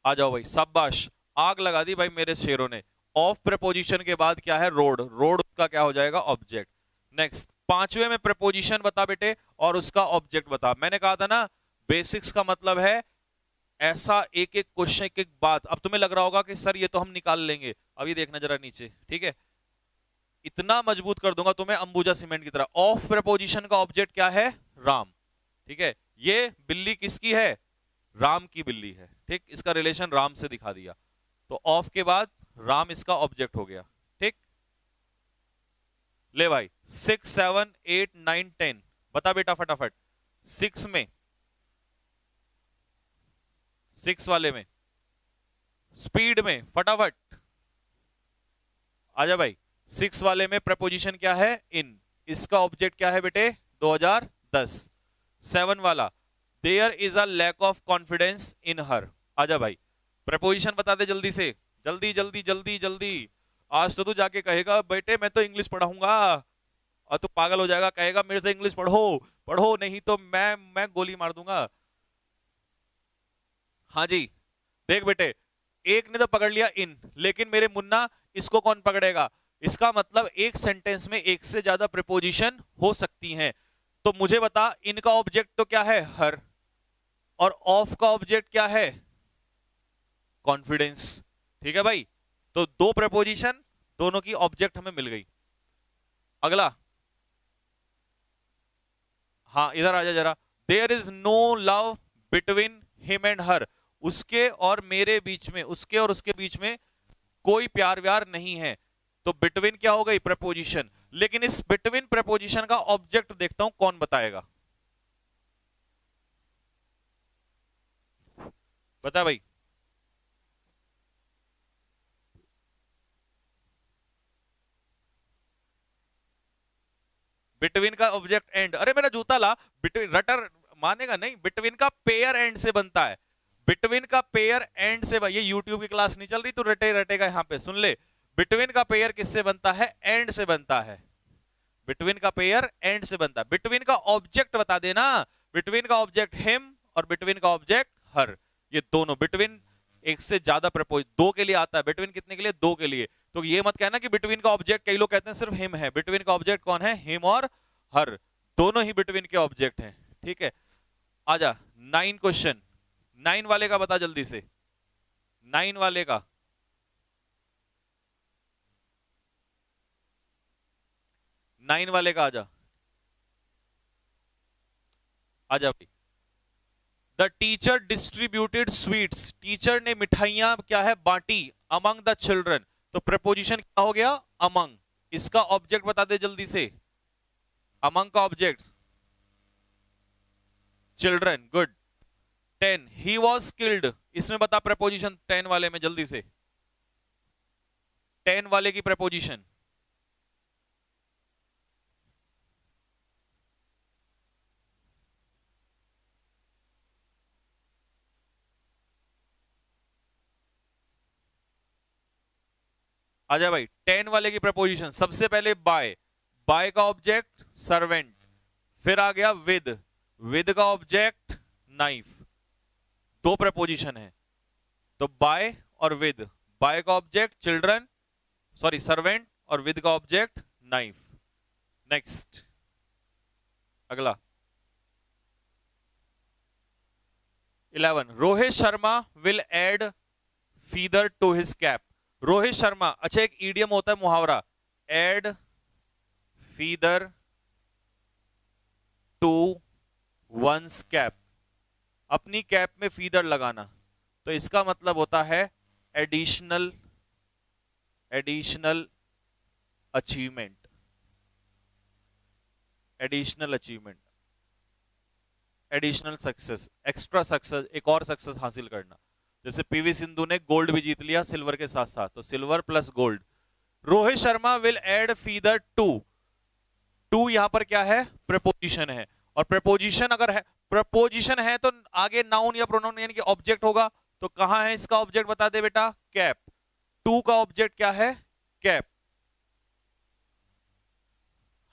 आ जाओ भाई, शाबाश, आग लगा दी भाई मेरे शेरों ने। ऑफ प्रपोजिशन के बाद क्या है? रोड। रोड का क्या हो जाएगा? ऑब्जेक्ट। नेक्स्ट, पांचवे में प्रपोजिशन बता बेटे और उसका ऑब्जेक्ट बता। मैंने कहा था ना, बेसिक्स का मतलब है ऐसा एक एक क्वेश्चन, एक एक बात। अब तुम्हें लग रहा होगा कि सर ये तो हम निकाल लेंगे, अभी देखना जरा नीचे, ठीक है, इतना मजबूत कर दूंगा तुम्हें अंबुजा सीमेंट की तरह। ऑफ प्रपोजिशन का ऑब्जेक्ट क्या है? राम। ठीक है, ये बिल्ली किसकी है? राम की बिल्ली है। ठीक, इसका रिलेशन राम से दिखा दिया, तो ऑफ के बाद राम इसका ऑब्जेक्ट हो गया। ठीक, ले भाई, 6 7 8 9 10 बता बेटा फटाफट। 6 में, 6 वाले में, स्पीड में फटाफट आजा भाई। 6 वाले में प्रपोजिशन क्या है? इन। इसका ऑब्जेक्ट क्या है बेटे? 2010। 7 वाला, there is a lack of confidence in her. आजा भाई, प्रपोजिशन बता दे जल्दी से, जल्दी जल्दी जल्दी जल्दी। आज तो तू जाके कहेगा बेटे मैं तो इंग्लिश पढ़ाऊंगा, और तू पागल हो जाएगा, कहेगा मेरे से इंग्लिश पढ़ो पढ़ो, नहीं तो मैं गोली मार दूंगा। हाँ जी, देख बेटे, एक ने तो पकड़ लिया इन, लेकिन मेरे मुन्ना इसको कौन पकड़ेगा? इसका मतलब एक सेंटेंस में एक से ज्यादा प्रीपोजिशन हो सकती हैं। तो मुझे बता, इनका ऑब्जेक्ट तो क्या है? हर, और ऑफ का ऑब्जेक्ट क्या है? कॉन्फिडेंस। ठीक है भाई, तो 2 प्रीपोजिशन, दोनों की ऑब्जेक्ट हमें मिल गई। अगला, हाँ इधर आजा जरा। There is no love between him and her, उसके और मेरे बीच में, उसके और उसके बीच में कोई प्यार व्यार नहीं है। तो बिटवीन क्या हो गई? प्रपोजिशन। लेकिन इस बिटवीन प्रपोजिशन का ऑब्जेक्ट देखता हूं, कौन बताएगा? बता भाई। बिटवीन का ऑब्जेक्ट एंड, अरे मेरा जूता ला, बिटवीन रटर मानेगा नहीं, बिटवीन का पेयर एंड से बनता है। बिटवीन का पेयर एंड से, ये यूट्यूब की क्लास नहीं चल रही, तो रटे रटेगा यहां पे, सुन ले। बिटवीन का पेयर किससे बनता है? एंड से बनता है। बिटवीन का पेयर एंड से बनता है। बिटवीन का ऑब्जेक्ट बता देना। बिटवीन का ऑब्जेक्ट हिम और बिटवीन का ऑब्जेक्ट हर, ये दोनों। बिटवीन एक से ज्यादा प्रपोज 2 के लिए आता है, बिटवीन कितने के लिए? 2 के लिए। तो ये मत कहना कि बिटवीन का ऑब्जेक्ट, कई लोग कहते हैं सिर्फ हिम है, बिटवीन का ऑब्जेक्ट कौन है? हिम और हर, दोनों ही बिटवीन के ऑब्जेक्ट हैं। ठीक है, आजा 9 क्वेश्चन, 9 वाले का बता जल्दी से, 9 वाले का, 9 वाले का आजा, आजा भाई। The teacher distributed sweets, teacher ने मिठाइयां क्या है बांटी, अमंग द चिल्ड्रन, तो प्रपोजिशन क्या हो गया, अमंग। इसका ऑब्जेक्ट बता दे जल्दी से, अमंग का object children, good. 10 he was killed, इसमें बता प्रपोजिशन 10 वाले में जल्दी से, 10 वाले की प्रपोजिशन। आजा भाई, 10 वाले की प्रपोजिशन, सबसे पहले बाय, बाय का ऑब्जेक्ट सर्वेंट, फिर आ गया विद, विद का ऑब्जेक्ट नाइफ, दो प्रपोजिशन है, तो बाय और विद, बाय का ऑब्जेक्ट चिल्ड्रन, सॉरी सर्वेंट, और विद का ऑब्जेक्ट नाइफ। नेक्स्ट, अगला 11, Rohit Sharma will add feather to his cap, Rohit Sharma, अच्छा एक ईडियम होता है मुहावरा, add feather to one's cap, अपनी कैप में फीदर लगाना, तो इसका मतलब होता है additional, additional achievement, additional achievement, additional success, extra success, एक और सक्सेस हासिल करना। जैसे पीवी सिंधु ने गोल्ड भी जीत लिया सिल्वर के साथ साथ, तो silver plus gold. Rohit Sharma will add feather to, to यहां पर क्या है, प्रपोजिशन है, और प्रपोजिशन अगर है, प्रपोजिशन है तो आगे नाउन या प्रोनाउन यानी कि ऑब्जेक्ट होगा, तो कहां है इसका ऑब्जेक्ट बता दे बेटा, कैप, टू का ऑब्जेक्ट क्या है, कैप,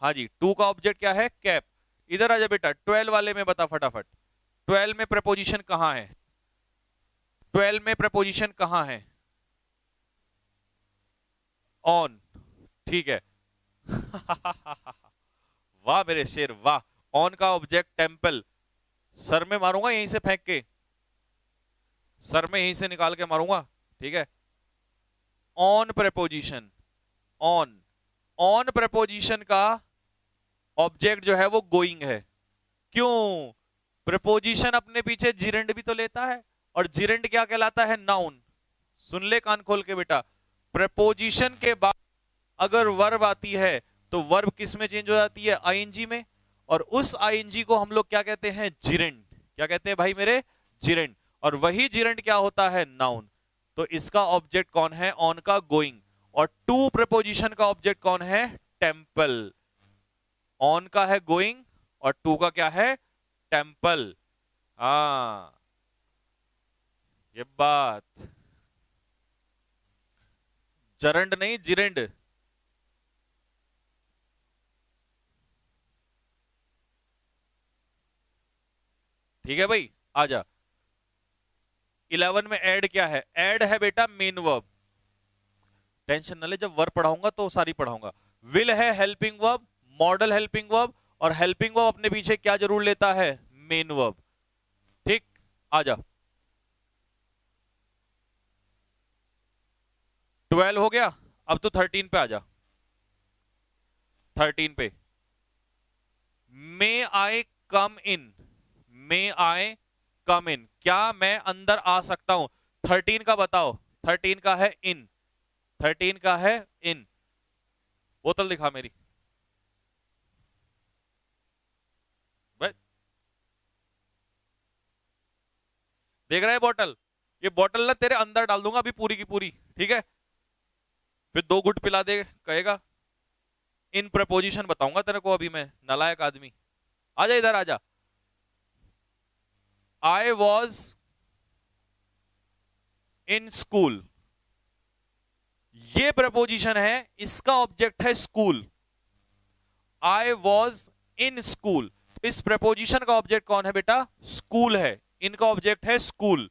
हाँ जी टू का ऑब्जेक्ट क्या है, कैप। इधर आ जा बेटा, 12 वाले में बता फटाफट, 12 में प्रपोजिशन कहां है, 12 में प्रपोजिशन कहां है, ऑन, ठीक है वाह मेरे शेर वाह, ऑन का ऑब्जेक्ट टेंपल, सर में मारूंगा यहीं से फेंक के, सर में यहीं से निकाल के मारूंगा, ठीक है। On preposition, on, on preposition का ऑब्जेक्ट जो है वो गोइंग है, क्यों, प्रपोजिशन अपने पीछे जिरेंड भी तो लेता है, और जिरेंड क्या कहलाता है, नाउन। सुन ले कान खोल के बेटा, प्रपोजिशन के बाद अगर वर्ब आती है तो वर्ब किस में चेंज हो जाती है, आईएनजी में, और उस आईएनजी को हम लोग क्या कहते हैं, जिरेंड, क्या कहते हैं भाई मेरे, जिरेंड, और वही जिरेंड क्या होता है, नाउन। तो इसका ऑब्जेक्ट कौन है, ऑन का गोइंग, और टू प्रपोजिशन का ऑब्जेक्ट कौन है, टेंपल, ऑन का है गोइंग और टू का क्या है, टेंपल। हाँ ये बात, जरंड नहीं जिरेंड, ठीक है भाई। आजा 11 में ऐड क्या है, ऐड है बेटा मेन वर्ब, टेंशन न ले, जब वर्ब पढ़ाऊंगा तो सारी पढ़ाऊंगा। विल है helping verb, model helping verb, और हेल्पिंग वर्ब अपने पीछे क्या जरूर लेता है, मेन वर्ब, ठीक। आजा 12 हो गया, अब तो 13 पे आजा, 13 पे, मे आई कम इन, मे आई कम इन, क्या मैं अंदर आ सकता हूं, 13 का बताओ, 13 का है इन, 13 का है इन, बोतल दिखा मेरी भाई, देख रहा है बोतल, ये बोतल ना तेरे अंदर डाल दूंगा अभी पूरी की पूरी, ठीक है, फिर 2 घुट पिला दे कहेगा। इन प्रपोजिशन बताऊंगा तेरे को अभी मैं, नालायक आदमी, आजा इधर आजा। आई वॉज इन स्कूल, ये प्रपोजिशन है, इसका ऑब्जेक्ट है school, I was in school, इस प्रपोजिशन का ऑब्जेक्ट कौन है बेटा, स्कूल है, इनका ऑब्जेक्ट है स्कूल।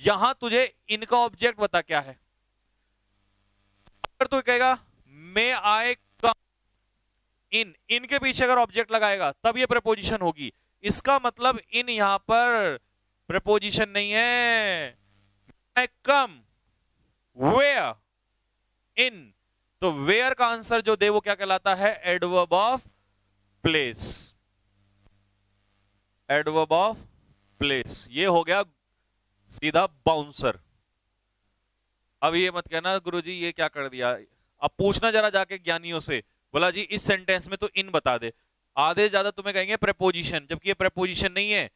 यहां तुझे इनका ऑब्जेक्ट बता क्या है, अगर तू कहेगा मे आई कम इन के पीछे अगर ऑब्जेक्ट लगाएगा तब ये प्रपोजिशन होगी। इसका मतलब इन यहां पर प्रपोजिशन नहीं है। I come where इन, तो वेयर का आंसर जो दे वो क्या कहलाता है? Adverb of place. Adverb of place ये हो गया सीधा बाउंसर। अब ये मत कहना गुरुजी ये क्या कर दिया। अब पूछना जरा जाके ज्ञानियों से, बोला जी इस सेंटेंस में तो इन बता दे। आधे ज्यादा तुम्हें कहेंगे प्रेपोजिशन, जबकि ये प्रेपोजिशन नहीं है।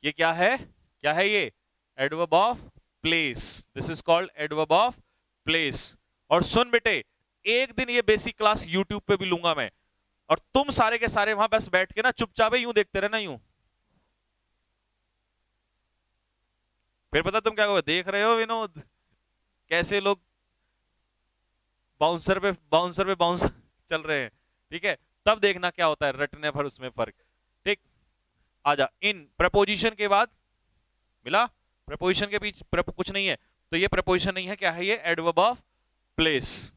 ये क्या है? क्या है ये? Adverb of place. This is called adverb of place. और सुन बेटे, एक दिन ये बेसिक क्लास यूट्यूब पे भी लूंगा मैं, और तुम सारे के सारे वहां बस बैठ के ना चुपचाप यूं देखते रहना यूं। फिर पता तुम क्या कहोगे, देख रहे हो विनोद कैसे लोग बाउंसर पे बाउंस चल रहे हैं। ठीक है, तब देखना क्या होता है रटने पर उसमें फर्क। ठीक, आजा। इन प्रपोजिशन के बाद मिला, प्रपोजिशन के पीछे कुछ नहीं है, तो ये प्रपोजिशन नहीं है। क्या है ये? Adverb of place.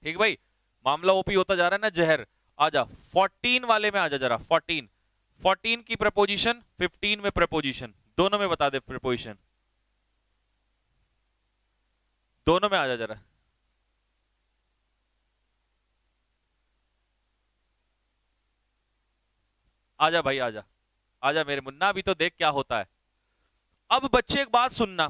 ठीक भाई, मामला ओपी होता जा रहा है ना जहर। आजा 14 वाले में आजा जरा। 14 की प्रपोजिशन, 15 में प्रपोजिशन, दोनों में बता दे प्रपोजिशन। दोनों में आजा जरा। आजा भाई आजा, आजा मेरे मुन्ना, अभी तो देख क्या होता है। अब बच्चे एक बात सुनना,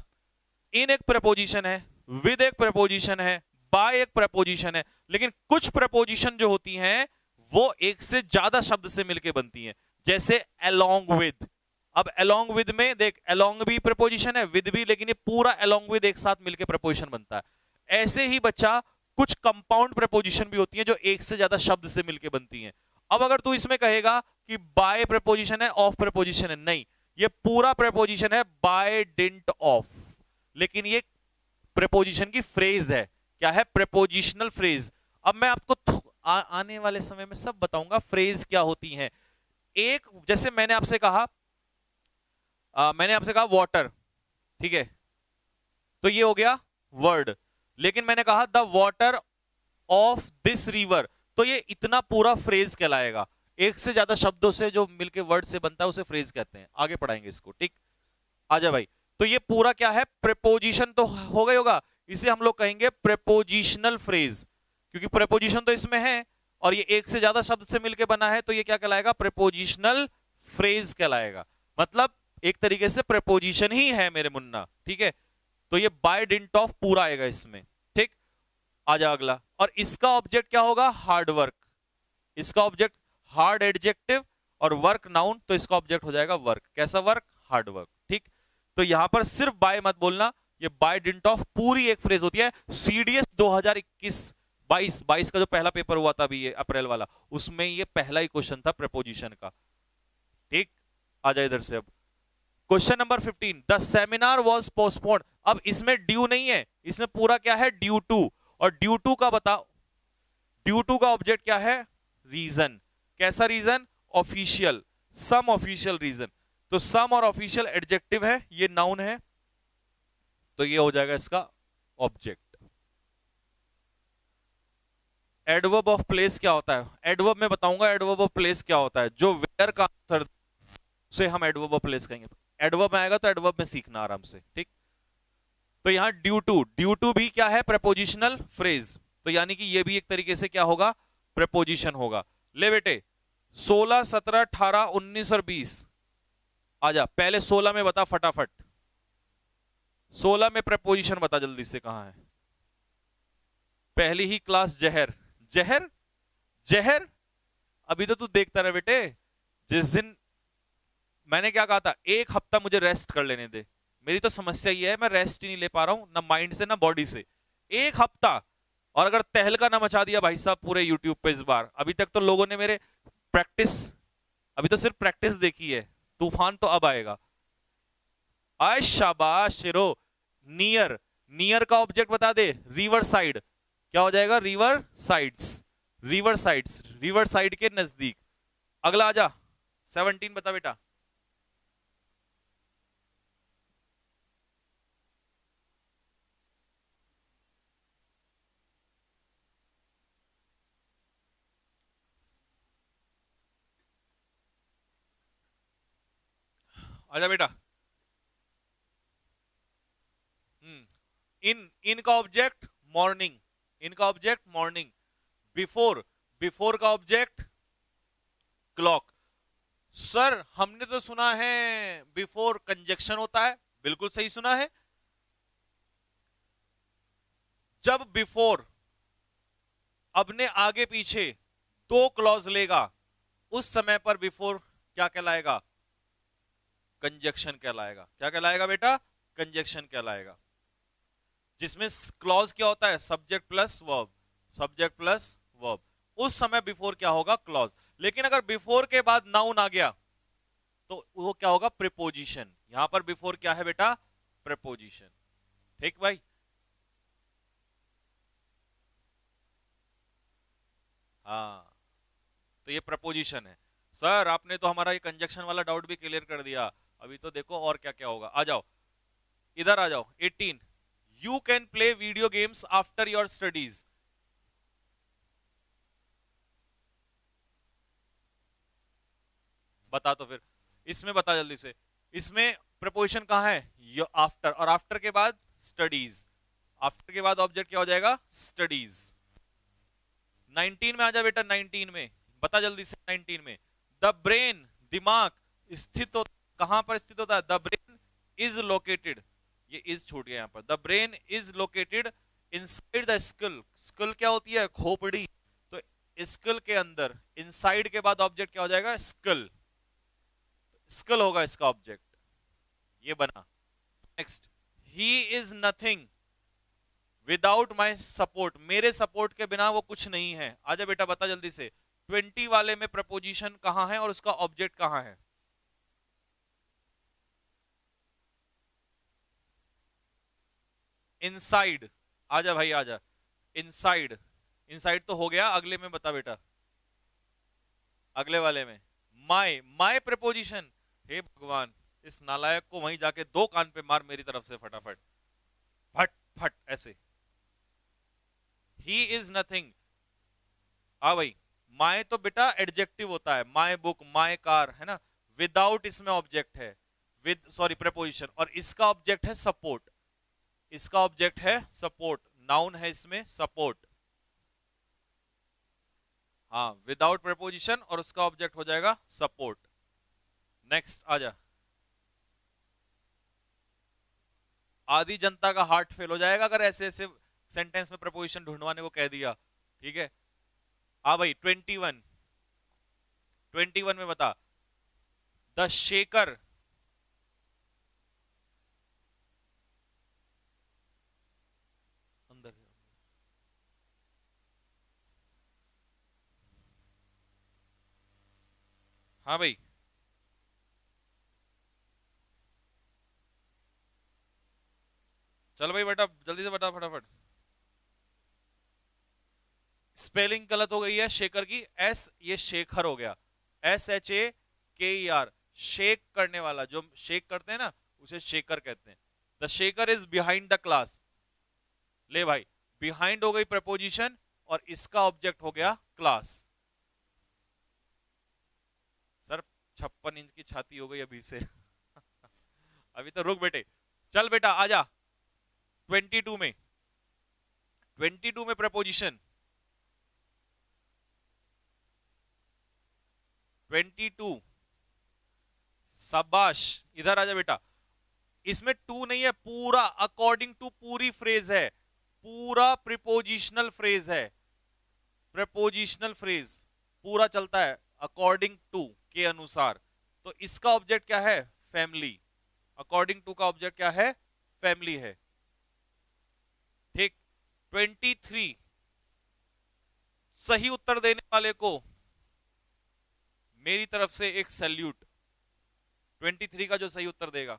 इन एक प्रपोजिशन है, विद एक प्रपोजिशन है, बाय एक प्रपोजिशन है, लेकिन कुछ प्रपोजिशन जो होती हैं वो एक से ज्यादा शब्द से मिलके बनती हैं। जैसे अलोंग विद। अब अलोंग विद में देख, अलोंग भी प्रपोजिशन है, विद भी, लेकिन ये पूरा अलोंग विद एक साथ मिलके प्रपोजिशन बनता है। ऐसे ही बच्चा कुछ कंपाउंड प्रपोजिशन भी होती हैं जो एक से ज्यादा शब्द से मिलके बनती हैं। अब अगर तू इसमें कहेगा कि बाय प्रपोजिशन है, ऑफ प्रपोजिशन है, नहीं, ये पूरा प्रपोजिशन है बाय डिंट ऑफ, लेकिन ये प्रपोजिशन की फ्रेज है। क्या है? Prepositional phrase. अब मैं आपको आने वाले समय में सब बताऊंगा फ्रेज क्या होती हैं। एक, जैसे मैंने आपसे कहा वाटर, ठीक है, तो ये हो गया वर्ड। लेकिन मैंने कहा the water of this river, तो ये इतना पूरा फ्रेज कहलाएगा। एक से ज्यादा शब्दों से जो मिलके वर्ड से बनता है उसे फ्रेज कहते हैं। आगे पढ़ाएंगे इसको। ठीक, आजा भाई। तो ये पूरा क्या है? प्रेपोजिशन तो हो गई होगा, इसे हम लोग कहेंगे प्रेपोजिशनल फ्रेज, क्योंकि प्रेपोजिशन तो इसमें है और ये एक से ज्यादा शब्द से मिलके बना है, तो ये क्या कहलाएगा? प्रेपोजिशनल फ्रेज कहलाएगा। मतलब एक तरीके से प्रेपोजिशन ही है मेरे मुन्ना। ठीक है, तो ये बाय डिंट ऑफ पूरा आएगा इसमें। ठीक, आजा अगला। और इसका ऑब्जेक्ट क्या होगा? Hard work. इसका ऑब्जेक्ट हार्ड एडजेक्टिव और वर्क नाउन, तो इसका ऑब्जेक्ट हो जाएगा वर्क। कैसा वर्क? Hard work. ठीक, तो यहां पर सिर्फ बाय मत बोलना, ये बाय डिंट ऑफ पूरी एक फ्रेज होती है। सीडीएस 2021-22 का जो पहला पेपर हुआ था अभी ये अप्रैल वाला, उसमें ये पहला ही क्वेश्चन था प्रपोजिशन का। ठीक, आ जाए इधर से। अब question number 15, the seminar was postponed. अब इसमें ड्यू नहीं है, इसमें पूरा क्या है? Due to. और ड्यू टू का बताओ, ड्यू टू का ऑब्जेक्ट क्या है? रीजन। कैसा reason? Official, some official reason. तो सम और ऑफिशियल एडजेक्टिव है, ये नाउन है, तो ये हो जाएगा इसका ऑब्जेक्ट। एडवर्ब ऑफ प्लेस क्या होता है? एडवर्ब में बताऊंगा एडवर्ब ऑफ प्लेस क्या होता है। जो वेयर का आंसर उसे हम एडवर्ब ऑफ प्लेस कहेंगे। एडवर्ब में आएगा तो एडवर्ब में सीखना आराम से। ठीक, तो यहां ड्यू टू, ड्यू टू भी क्या है? Prepositional phrase. तो यानी कि ये भी एक तरीके से क्या होगा? प्रपोजिशन होगा। ले बेटे, 16, 17, 18, 19 और 20। आजा, पहले 16 में बता फटाफट। 16 में प्रपोजिशन बता जल्दी से, कहां है? पहली ही क्लास जहर। जहर जहर, अभी तो तू देखता रहे बेटे। जिस दिन मैंने क्या कहा था, एक हफ्ता मुझे रेस्ट कर लेने दे। मेरी तो समस्या ये है, मैं रेस्ट ही नहीं ले पा रहा हूं, ना माइंड से ना बॉडी से। एक हफ्ता, और अगर तहलका ना मचा दिया भाई साहब पूरे यूट्यूब पे इस बार। अभी तक तो लोगों ने मेरे प्रैक्टिस, अभी तो सिर्फ प्रैक्टिस देखी है, तूफान तो अब आएगा। आय शाबाश शेरो। नियर, नियर का ऑब्जेक्ट बता दे। रिवर साइड, क्या हो जाएगा? River sides. River sides, river side के नजदीक। अगला आजा, 17 बता बेटा। आजा बेटा। इन का ऑब्जेक्ट मॉर्निंग, इन का ऑब्जेक्ट मॉर्निंग। बिफोर, बिफोर का ऑब्जेक्ट क्लॉक। सर हमने तो सुना है बिफोर कंजक्शन होता है, बिल्कुल सही सुना है। जब बिफोर अपने आगे पीछे दो क्लॉज लेगा उस समय पर बिफोर क्या कहलाएगा? कंजक्शन कहलाएगा। क्या कहलाएगा बेटा? कंजक्शन कहलाएगा। जिसमें क्लॉज क्या होता है? Subject plus verb, subject plus verb. उस समय बिफोर क्या होगा? क्लॉज। लेकिन अगर बिफोर के बाद नाउन आ गया तो वो क्या होगा? प्रीपोजिशन। यहां पर बिफोर क्या है बेटा? प्रीपोजिशन। ठीक भाई? हाँ, तो ये प्रपोजिशन है। सर आपने तो हमारा ये कंजक्शन वाला डाउट भी क्लियर कर दिया, अभी तो देखो और क्या क्या होगा। आ जाओ, इधर आ जाओ। 18, you can play video games after your studies. बता तो फिर, इसमें बता जल्दी से। इसमें प्रपोजिशन कहां है? यो आफ्टर, और आफ्टर के बाद स्टडीज। आफ्टर के बाद ऑब्जेक्ट क्या हो जाएगा? स्टडीज। 19 में आ जा बेटा, 19 में बता जल्दी से। 19 में द ब्रेन, दिमाग स्थित हो, कहां पर स्थित होता है? द ब्रेन इज लोकेटेड, ये इज छूट गया यहां पर। The brain is located inside the skull. Skull क्या होती है? खोपड़ी। तो स्कल के अंदर, इनसाइड के बाद ऑब्जेक्ट क्या हो जाएगा? स्कल। स्कल होगा इसका ऑब्जेक्ट, ये बना। Next, he is nothing without my support. मेरे सपोर्ट के बिना वो कुछ नहीं है। आजा बेटा बता जल्दी से। 20 वाले में प्रपोजिशन कहां है और उसका ऑब्जेक्ट कहां है? इनसाइड। आजा भाई आजा। इनसाइड, इनसाइड तो हो गया, अगले में बता बेटा। अगले वाले में माय, माय प्रपोजिशन। हे भगवान, इस नालायक को वहीं जाके दो कान पे मार मेरी तरफ से फटाफट, फट फट ऐसे। He is nothing. हाँ भाई, माय तो बेटा एडजेक्टिव होता है, माय बुक, माय कार, है ना। विदाउट इसमें ऑब्जेक्ट है, विद सॉरी प्रपोजिशन, और इसका ऑब्जेक्ट है सपोर्ट। इसका ऑब्जेक्ट है सपोर्ट, नाउन है इसमें सपोर्ट। हाँ, विदाउट प्रपोजिशन और उसका ऑब्जेक्ट हो जाएगा सपोर्ट। नेक्स्ट आजा। आधी जनता का हार्ट फेल हो जाएगा अगर ऐसे ऐसे सेंटेंस में प्रपोजिशन ढूंढवाने को कह दिया। ठीक है, हाँ भाई। 21, 21 में बता। द शेकर, अंदर। हाँ भाई, चल भाई बेटा जल्दी से बता फटाफट। स्पेलिंग गलत हो गई है शेकर की, एस ये शेखर हो गया, SHAKER। शेक करने वाला, जो शेक करते हैं ना उसे शेकर कहते हैं। The shaker is behind the class. ले भाई, बिहाइंड हो गई प्रपोजिशन और इसका ऑब्जेक्ट हो गया क्लास। सर 56 इंच की छाती हो गई अभी से। अभी तो रुक बेटे, चल बेटा आजा। 22 में, 22 में प्रपोजिशन। 22, शाबाश। इधर आजा बेटा। इसमें टू नहीं है, पूरा अकॉर्डिंग टू पूरी फ्रेज है, पूरा प्रिपोजिशनल फ्रेज है। प्रिपोजिशनल फ्रेज पूरा चलता है अकॉर्डिंग टू के अनुसार। तो इसका ऑब्जेक्ट क्या है? फैमिली। अकॉर्डिंग टू का ऑब्जेक्ट क्या है? फैमिली है। ठीक। 23, सही उत्तर देने वाले को मेरी तरफ से एक सैल्यूट। 23 का जो सही उत्तर देगा।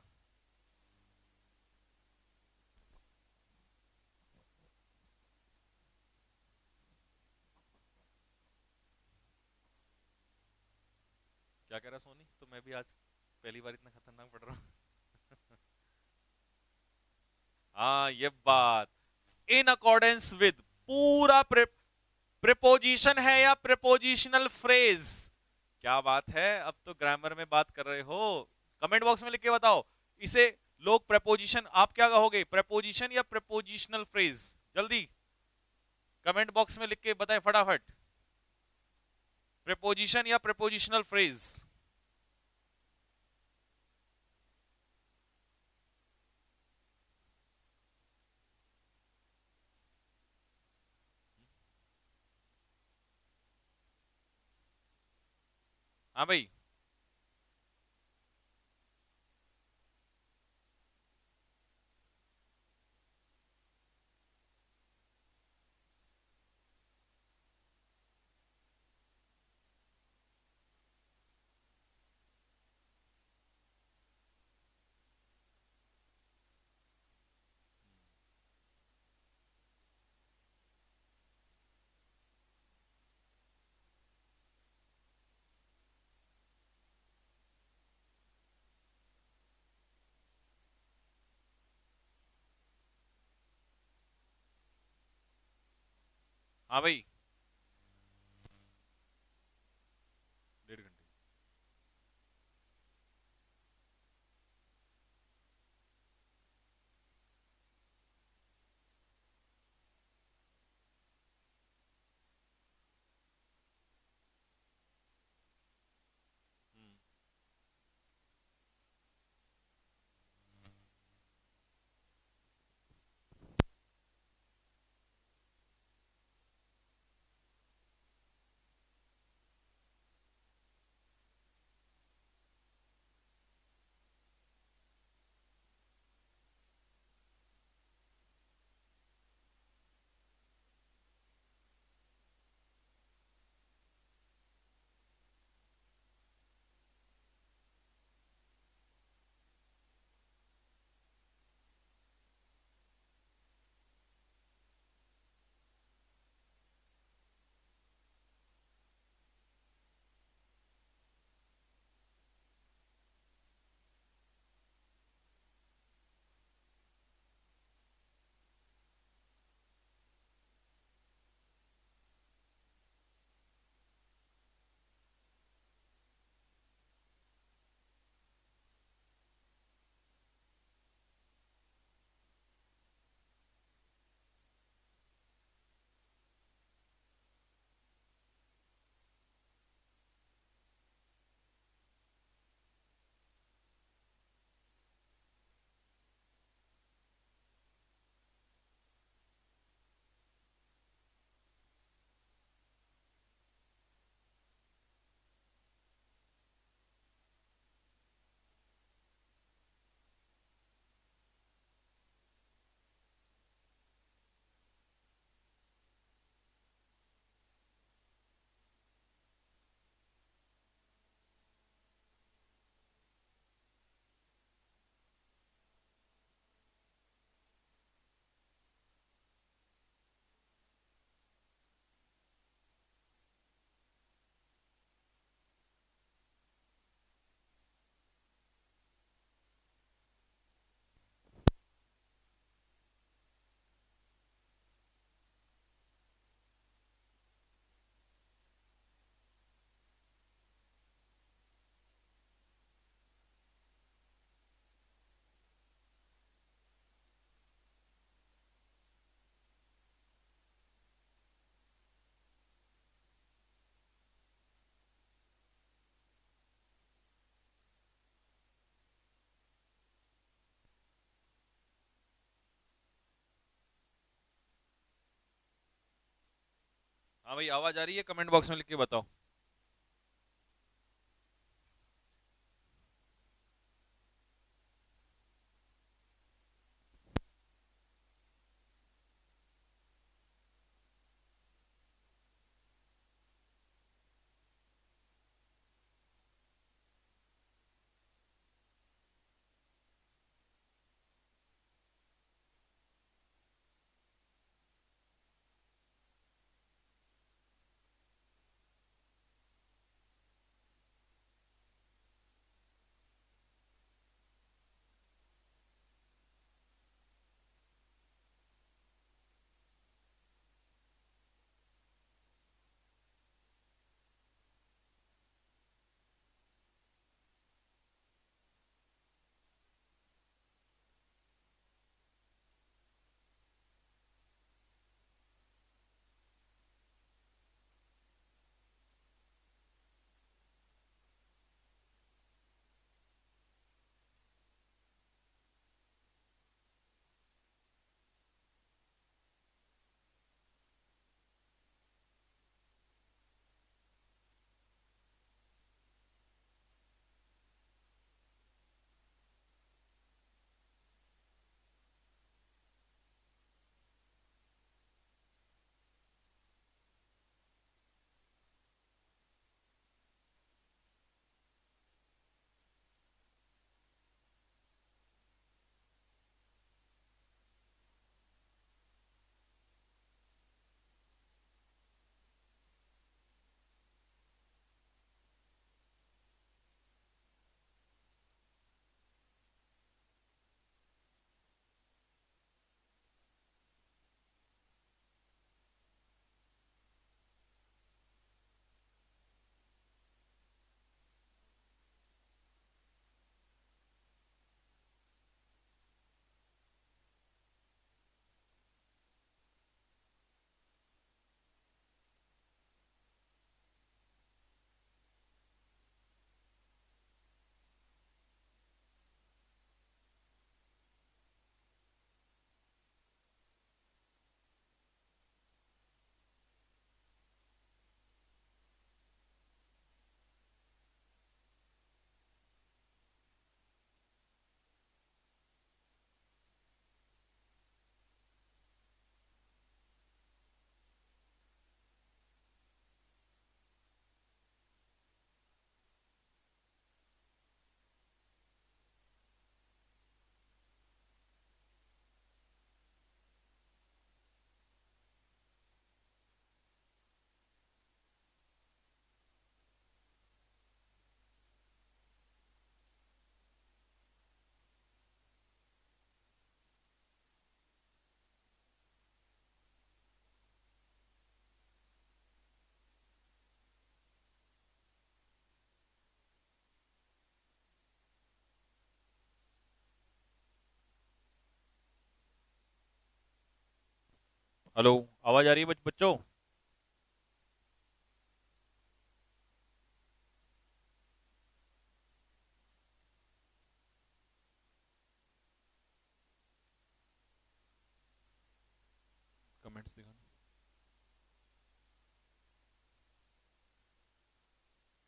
क्या कह रहा सोनी? तो मैं भी आज पहली बार इतना खतरनाक पढ़ रहा हूं। हाँ ये बात। इन अकॉर्डेंस विद, पूरा प्रिपोजिशन है या प्रिपोजिशनल फ्रेज? क्या बात है, अब तो ग्रामर में बात कर रहे हो। कमेंट बॉक्स में लिख के बताओ। इसे लोग प्रेपोजिशन, आप क्या कहोगे, प्रेपोजिशन या प्रेपोजिशनल फ्रेज? जल्दी कमेंट बॉक्स में लिख के बताएं फटाफट, प्रेपोजिशन या प्रेपोजिशनल फ्रेज? हाँ भाई। हाँ भाई। 1.5 घंटे। हम्म। हाँ भाई, आवाज आ रही है? कमेंट बॉक्स में लिख के बताओ। हेलो, आवाज आ रही है बच्चों? कमेंट्स दिखाना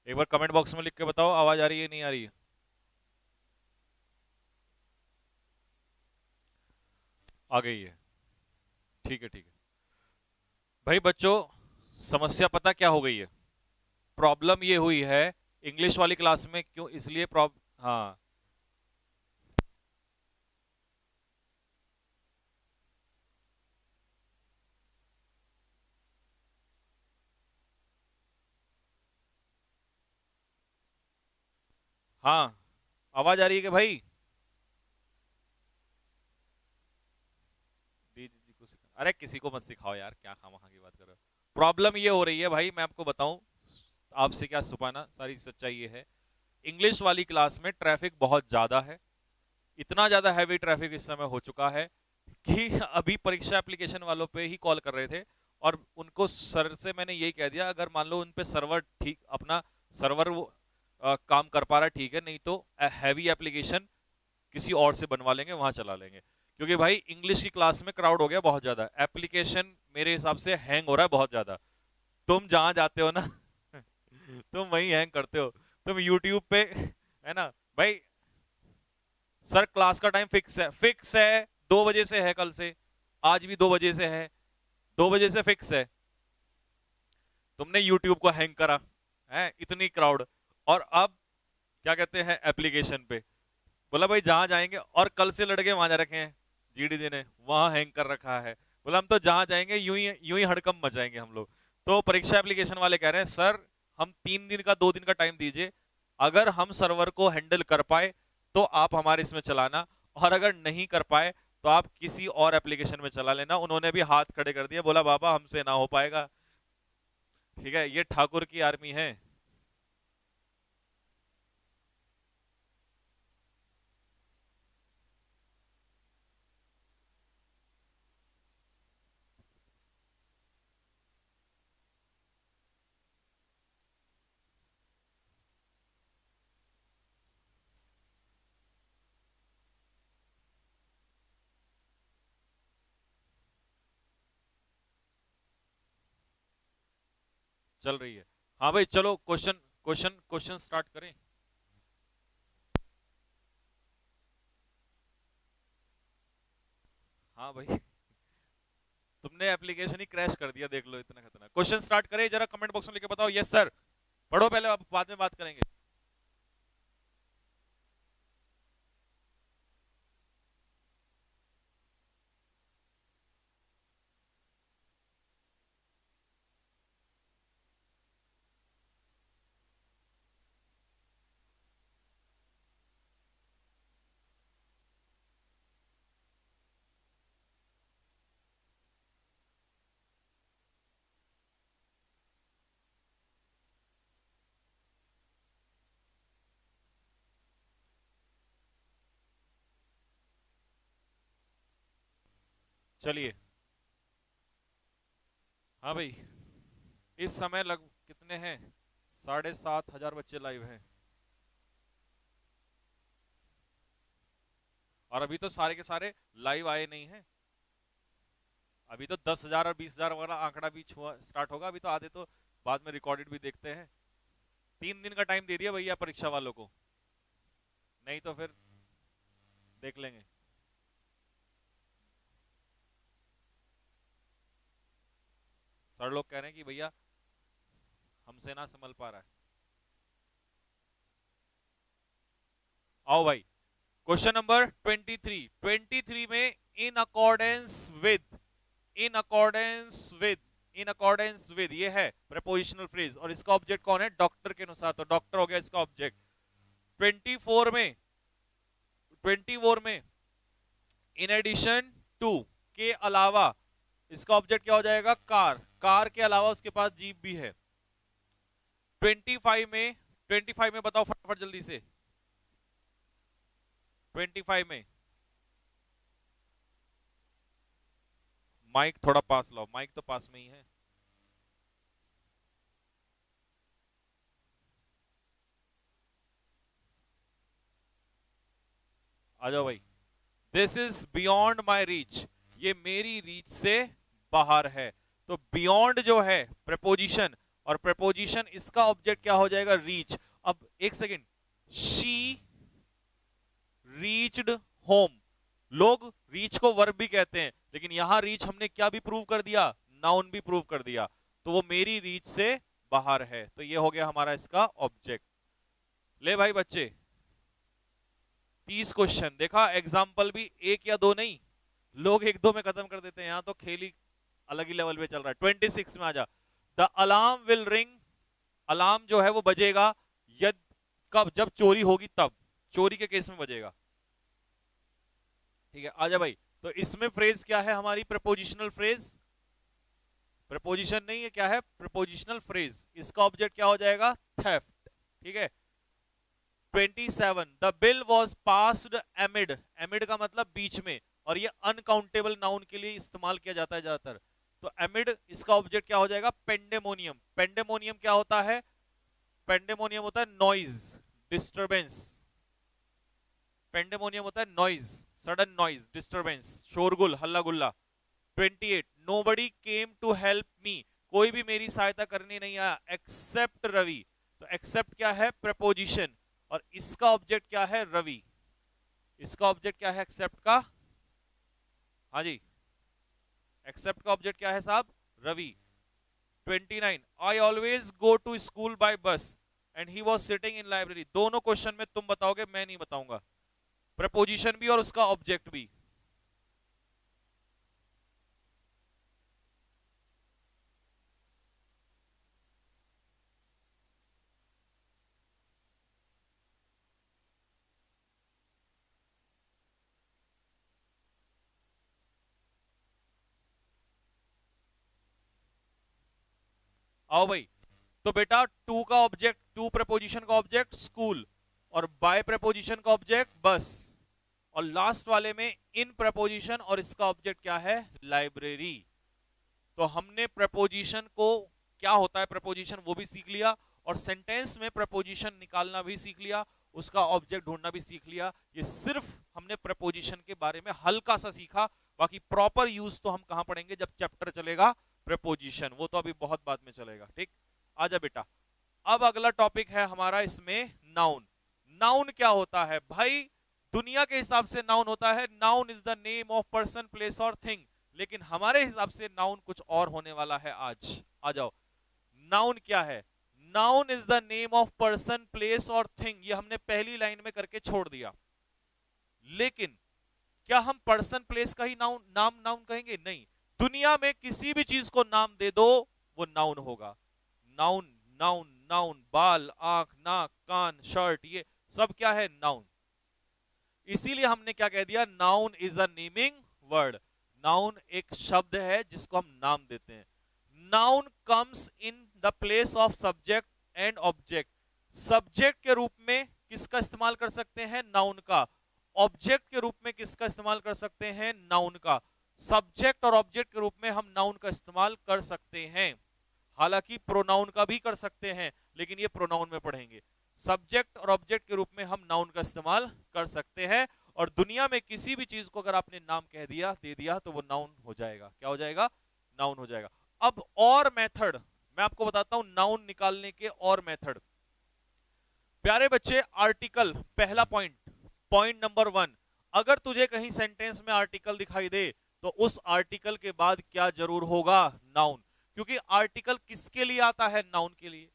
एक बार, कमेंट बॉक्स में लिख के बताओ आवाज आ रही है नहीं आ रही है। आ गई है, ठीक है ठीक है। भाई बच्चों, समस्या पता क्या हो गई है? प्रॉब्लम ये हुई है इंग्लिश वाली क्लास में, क्यों इसलिए प्रॉब्लम, हाँ हाँ, आवाज आ रही है कि भाई? जी को अरे किसी को मत सिखाओ यार, क्या खामखा की बात कर रहे हो। प्रॉब्लम ये हो रही है भाई, मैं आपको बताऊं, आपसे क्या छुपाना, सारी सच्चाई ये है। इंग्लिश वाली क्लास में ट्रैफिक बहुत ज्यादा है। इतना ज्यादा हैवी ट्रैफिक इस समय हो चुका है कि अभी परीक्षा एप्लीकेशन वालों पे ही कॉल कर रहे थे, और उनको सर से मैंने यही कह दिया, अगर मान लो उन पे सर्वर ठीक, अपना सर्वर वो काम कर पा रहा है ठीक है, नहीं तो हैवी एप्लीकेशन किसी और से बनवा लेंगे, वहां चला लेंगे। क्योंकि भाई इंग्लिश की क्लास में क्राउड हो गया बहुत ज्यादा, एप्लीकेशन मेरे हिसाब से हैंग हो रहा है बहुत ज्यादा। तुम जहां जाते हो ना तुम वहीं हैंग करते हो। तुम यूट्यूब पे, है ना भाई? सर क्लास का टाइम फिक्स है, फिक्स है, 2 बजे से है कल से, आज भी 2 बजे से है, 2 बजे से फिक्स है। तुमने यूट्यूब को हैंग करा है, इतनी क्राउड, और अब क्या कहते हैं एप्लीकेशन पे, बोला भाई जहां जाएंगे, और कल से लड़के वहां जा रखे हैं, जीडीडी ने वहां हैंग कर रखा है। बोला हम तो जहां जाएंगे यूं ही हड़कंप मचाएंगे हम लोग। तो परीक्षा एप्लीकेशन वाले कह रहे हैं सर, हम 3 दिन का 2 दिन का टाइम दीजिए, अगर हम सर्वर को हैंडल कर पाए तो आप हमारे इसमें चलाना, और अगर नहीं कर पाए तो आप किसी और एप्लीकेशन में चला लेना। उन्होंने भी हाथ खड़े कर दिए, बोला बाबा हमसे ना हो पाएगा। ठीक है, ये ठाकुर की आर्मी है। चल रही है। हाँ भाई चलो, क्वेश्चन क्वेश्चन क्वेश्चन स्टार्ट करें। हाँ भाई, तुमने एप्लीकेशन ही क्रैश कर दिया, देख लो, इतना खतरनाक। क्वेश्चन स्टार्ट करें जरा, कमेंट बॉक्स में लिख के बताओ यस सर। पढ़ो पहले, आप बाद में बात करेंगे। चलिए। हाँ भाई, इस समय लग कितने हैं, 7,500 बच्चे लाइव हैं, और अभी तो सारे के सारे लाइव आए नहीं हैं। अभी तो 10,000 और 20,000 वाला आंकड़ा भी छुआ स्टार्ट होगा, अभी तो आधे तो बाद में रिकॉर्डेड भी देखते हैं। 3 दिन का टाइम दे दिया भैया परीक्षा वालों को, नहीं तो फिर देख लेंगे। सर लोग कह रहे हैं कि भैया हमसे ना संभल पा रहा है। आओ भाई, क्वेश्चन नंबर 23, 23 में, in accordance with, in accordance with, in accordance with, ये है प्रपोजिशनल फ्रेज, और इसका ऑब्जेक्ट कौन है? डॉक्टर के अनुसार, तो डॉक्टर हो गया इसका ऑब्जेक्ट। 24 में, 24 में, इन एडिशन टू, के अलावा, इसका ऑब्जेक्ट क्या हो जाएगा? कार, कार के अलावा उसके पास जीप भी है। 25 में, 25 में बताओ फटाफट जल्दी से, 25 में माइक थोड़ा पास लाओ, माइक तो पास में ही है। आ जाओ भाई। This is beyond my reach, ये मेरी रीच से बाहर है। तो बियॉन्ड जो है प्रेपोजिशन, और प्रेपोजिशन इसका ऑब्जेक्ट क्या हो जाएगा, रीच। अब एक सेकेंड, शी रीच्ड होम, लोग रीच को वर्ब भी कहते हैं, लेकिन यहां रीच हमने क्या भी प्रूव कर दिया, नाउन भी प्रूव कर दिया, तो वो मेरी रीच से बाहर है। तो ये हो गया हमारा इसका ऑब्जेक्ट। ले भाई बच्चे, 30 क्वेश्चन देखा, एग्जाम्पल भी एक या दो नहीं, लोग एक दो में खत्म कर देते हैं, यहां तो खेल ही अलग ही लेवल पे चल रहा है। 26 में आ जा। The alarm will ring, alarm जो है वो बजेगा यद, कब, जब चोरी होगी तब, चोरी के केस में बजेगा। ठीक है, आजा भाई। तो इसमें फ्रेज क्या है हमारी, प्रपोजिशनल फ्रेज, प्रपोजिशन नहीं है, क्या है, प्रपोजिशनल फ्रेज। इसका ऑब्जेक्ट क्या हो जाएगा, थेफ्ट। ठीक है। 27, द बिल वॉज पास्ड एमिड, एमिड का मतलब बीच में, और ये अनकाउंटेबल नाउन के लिए इस्तेमाल किया जाता है ज्यादातर। तो एमिड, इसका ऑब्जेक्ट क्या हो जाएगा, पेंडेमोनियम। पेंडेमोनियम क्या होता है, पेंडेमोनियम होता है नॉइज, डिस्टरबेंस। पेंडेमोनियम होता है नॉइज, सडन नॉइज, डिस्टरबेंस, शोरगुल, हल्ला गुल्ला। 28, nobody came to help me, कोई भी मेरी सहायता करने नहीं आया, एक्सेप्ट रवि। तो एक्सेप्ट क्या है, प्रपोजिशन, और इसका ऑब्जेक्ट क्या है, रवि। इसका ऑब्जेक्ट क्या है एक्सेप्ट का, हाँ जी, एक्सेप्ट का ऑब्जेक्ट क्या है साहब, Ravi. 29, I always go to school by bus and he was sitting in library. दोनों क्वेश्चन में तुम बताओगे, मैं नहीं बताऊंगा, प्रपोजिशन भी और उसका ऑब्जेक्ट भी। आओ भाई। तो बेटा टू का ऑब्जेक्ट, टू प्रपोजिशन का ऑब्जेक्ट स्कूल, और बाय प्रपोजिशन का ऑब्जेक्ट बस, और लास्ट वाले में इन प्रपोजिशन और इसका ऑब्जेक्ट क्या है, लाइब्रेरी। तो हमने प्रपोजिशन को, क्या होता है प्रपोजिशन वो भी सीख लिया, और सेंटेंस में प्रपोजिशन निकालना भी सीख लिया, उसका ऑब्जेक्ट ढूंढना भी सीख लिया। ये सिर्फ हमने प्रपोजिशन के बारे में हल्का सा सीखा, बाकी प्रॉपर यूज तो हम कहां पढ़ेंगे, जब चैप्टर चलेगा प्रपोजिशन, वो तो अभी बहुत बाद में चलेगा। ठीक, आजा बेटा। अब अगला टॉपिक है हमारा इसमें नाउन। नाउन क्या होता है भाई, दुनिया के हिसाब से नाउन होता है, noun is the name of person, place और थिंग, लेकिन हमारे हिसाब से नाउन कुछ और होने वाला है आज। आ जाओ, नाउन क्या है, noun is the name of person, place और थिंग, ये हमने पहली लाइन में करके छोड़ दिया। लेकिन क्या हम पर्सन प्लेस का ही नाउन, नाउन कहेंगे, नहीं, दुनिया में किसी भी चीज को नाम दे दो वो नाउन होगा। नाउन, नाउन, नाउन, बाल, आंख, नाक, कान, शर्ट, ये सब क्या है, नाउन। इसीलिए हमने क्या कह दिया, noun is a naming word. Noun एक शब्द है जिसको हम नाम देते हैं। Noun comes in the place of subject and object. Subject के रूप में किसका इस्तेमाल कर सकते हैं, नाउन का। ऑब्जेक्ट के रूप में किसका इस्तेमाल कर सकते हैं, नाउन का। सब्जेक्ट और ऑब्जेक्ट के रूप में हम नाउन का इस्तेमाल कर सकते हैं, हालांकि प्रोनाउन का भी कर सकते हैं, लेकिन ये प्रोनाउन में पढ़ेंगे। सब्जेक्ट और ऑब्जेक्ट के रूप में हम नाउन का इस्तेमाल कर सकते हैं, और दुनिया में किसी भी चीज को अगर आपने नाम कह दिया, दे दिया, तो वो नाउन हो जाएगा। क्या हो जाएगा, नाउन हो जाएगा। अब और मेथड मैं आपको बताता हूं, नाउन निकालने के और मेथड। प्यारे बच्चे, आर्टिकल, पहला पॉइंट, पॉइंट नंबर 1, अगर तुझे कहीं सेंटेंस में आर्टिकल दिखाई दे तो उस आर्टिकल के बाद क्या जरूर होगा, नाउन। क्योंकि आर्टिकल किसके लिए आता है, नाउन के लिए।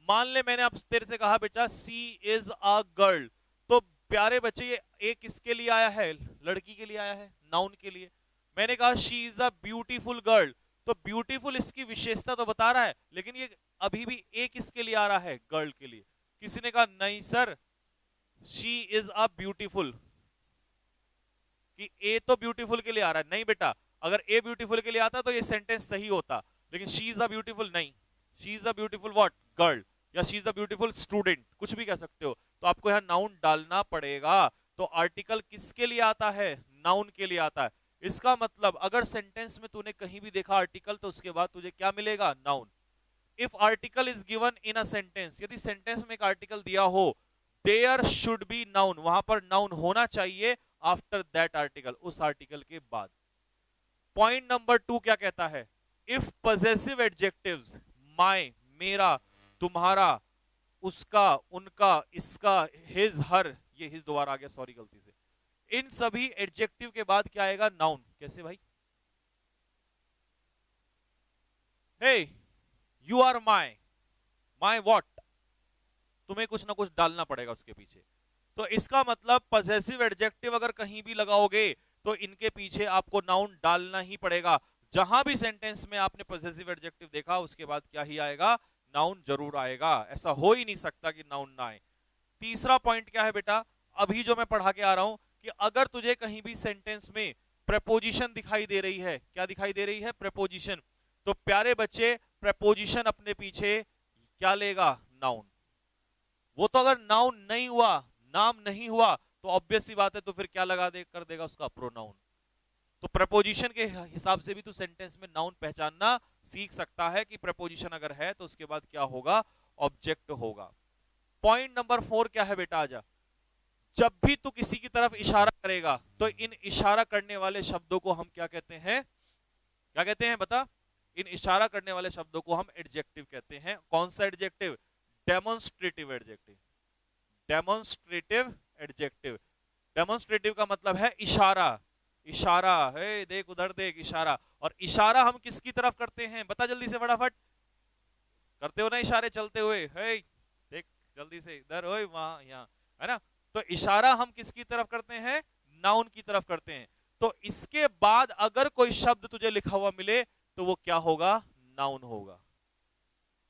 मान ले मैंने अब तेरे से कहा बेटा सी इज अ गर्ल, तो प्यारे बच्चे ये ए किसके लिए आया है, लड़की के लिए आया है, नाउन के लिए। मैंने कहा she is a beautiful girl, तो ब्यूटीफुल इसकी विशेषता तो बता रहा है, लेकिन ये अभी भी ए किसके लिए आ रहा है, गर्ल के लिए। किसी ने कहा नहीं sir, she is a beautiful, कि ए तो ब्यूटीफुल के लिए आ रहा है। नहीं बेटा, अगर ए ब्यूटीफुल के लिए आता तो ये सेंटेंस सही होता, लेकिन शी इज अ ब्यूटीफुल नहीं, she is a beautiful what, girl, या she is a beautiful student, कुछ भी कह सकते हो। तो आपको यहां नाउन डालना पड़ेगा। तो आर्टिकल किसके लिए आता है, नाउन के लिए आता है। इसका मतलब अगर सेंटेंस में तूने कहीं भी देखा आर्टिकल तो उसके बाद तुझे क्या मिलेगा? Noun. If article is given in a sentence, यदि सेंटेंस में एक आर्टिकल दिया हो, देयर शुड बी नाउन, वहां पर नाउन होना चाहिए आफ्टर दैट आर्टिकल, उस आर्टिकल के बाद। पॉइंट नंबर 2 क्या कहता है? इफ पजेसिव एडजेक्टिव्स, माय, मेरा, तुम्हारा, उसका, उनका, इसका, हिज, हर, ये हिज दोबारा आ गया, सॉरी गलती से, इन सभी एडजेक्टिव के बाद क्या आएगा? नाउन। कैसे भाई? Hey you are my, my what, तुम्हें कुछ ना कुछ डालना पड़ेगा उसके पीछे। तो इसका मतलब पजेसिव एडजेक्टिव अगर कहीं भी लगाओगे तो इनके पीछे आपको नाउन डालना ही पड़ेगा। जहां भी सेंटेंस में आपने पजेसिव एडजेक्टिव देखा उसके बाद क्या ही आएगा? नाउन जरूर आएगा। ऐसा हो ही नहीं सकता कि नाउन ना आए। तीसरा पॉइंट क्या है बेटा? अभी जो मैं पढ़ा के आ रहा हूं कि अगर तुझे कहीं भी सेंटेंस में प्रेपोजिशन दिखाई दे रही है, क्या दिखाई दे रही है? प्रेपोजिशन। तो प्यारे बच्चे, प्रेपोजिशन अपने पीछे क्या लेगा? नाउन। वो तो अगर नाउन नहीं हुआ, नाम नहीं हुआ, तो ऑब्वियस सी बात है, तो फिर क्या लगा दे कर देगा? उसका प्रोनाउन। तो प्रपोजिशन के हिसाब से भी तू सेंटेंस में नाउन पहचानना सीख सकता है कि प्रपोजिशन अगर है तो उसके बाद क्या होगा? ऑब्जेक्ट होगा। पॉइंट नंबर 4 क्या है बेटा? आजा। जब भी तू किसी की तरफ इशारा करेगा तो इन इशारा करने वाले शब्दों को हम क्या कहते हैं? क्या कहते हैं बता? इन इशारा करने वाले शब्दों को हम एडजेक्टिव कहते हैं। कौन सा adjective? Demonstrative adjective. Demonstrative adjective. Demonstrative का मतलब है इशारा। इशारा है, देख उधर देख, इशारा। और इशारा हम किसकी तरफ करते हैं? बता जल्दी से फटाफट। करते हो ना इशारे चलते हुए? है, देख जल्दी से, इधर हो, वहां, यहाँ, है ना? तो इशारा हम किसकी तरफ करते हैं? नाउन की तरफ करते हैं। तो इसके बाद अगर कोई शब्द तुझे लिखा हुआ मिले तो वो क्या होगा? नाउन होगा।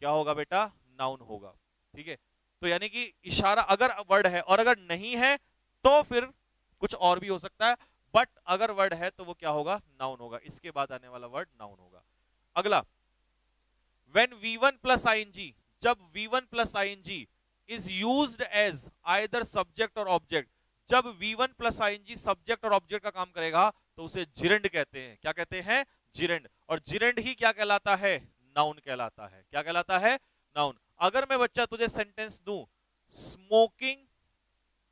क्या होगा बेटा? नाउन होगा। ठीक है? तो यानी कि इशारा अगर वर्ड है, और अगर नहीं है तो फिर कुछ और भी हो सकता है, बट अगर वर्ड है तो वो क्या होगा? नाउन होगा। इसके बाद आने वाला वर्ड नाउन होगा। अगला, when v1 plus ing, जब v1 plus ing is used as either subject or object, जब v1 plus ing सब्जेक्ट और ऑब्जेक्ट का काम करेगा तो उसे जिरेंड कहते हैं। क्या कहते हैं? जिरेंड। और जिरेंड ही क्या कहलाता है? नाउन कहलाता है। क्या कहलाता है? नाउन। अगर मैं बच्चा तुझे सेंटेंस दूं, smoking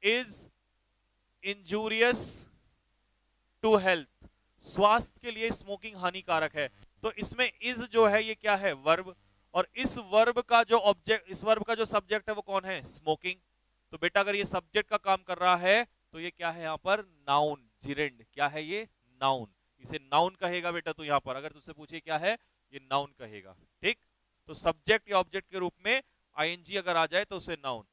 is injurious to health, स्वास्थ्य के लिए स्मोकिंग हानिकारक है, तो इसमें इज जो है ये क्या है? वर्ब। और इस वर्ब का जो ऑब्जेक्ट, इस वर्ब का जो सब्जेक्ट है वो कौन है? स्मोकिंग। तो बेटा अगर ये सब्जेक्ट का काम कर रहा है तो ये क्या है यहाँ पर? नाउन। जिरेंड क्या है? ये नाउन। इसे नाउन कहेगा बेटा तू यहाँ पर। अगर तुझसे पूछे क्या है, ये नाउन कहेगा। ठीक? तो सब्जेक्ट या ऑब्जेक्ट के रूप में आईएनजी अगर आ जाए तो उसे नाउन।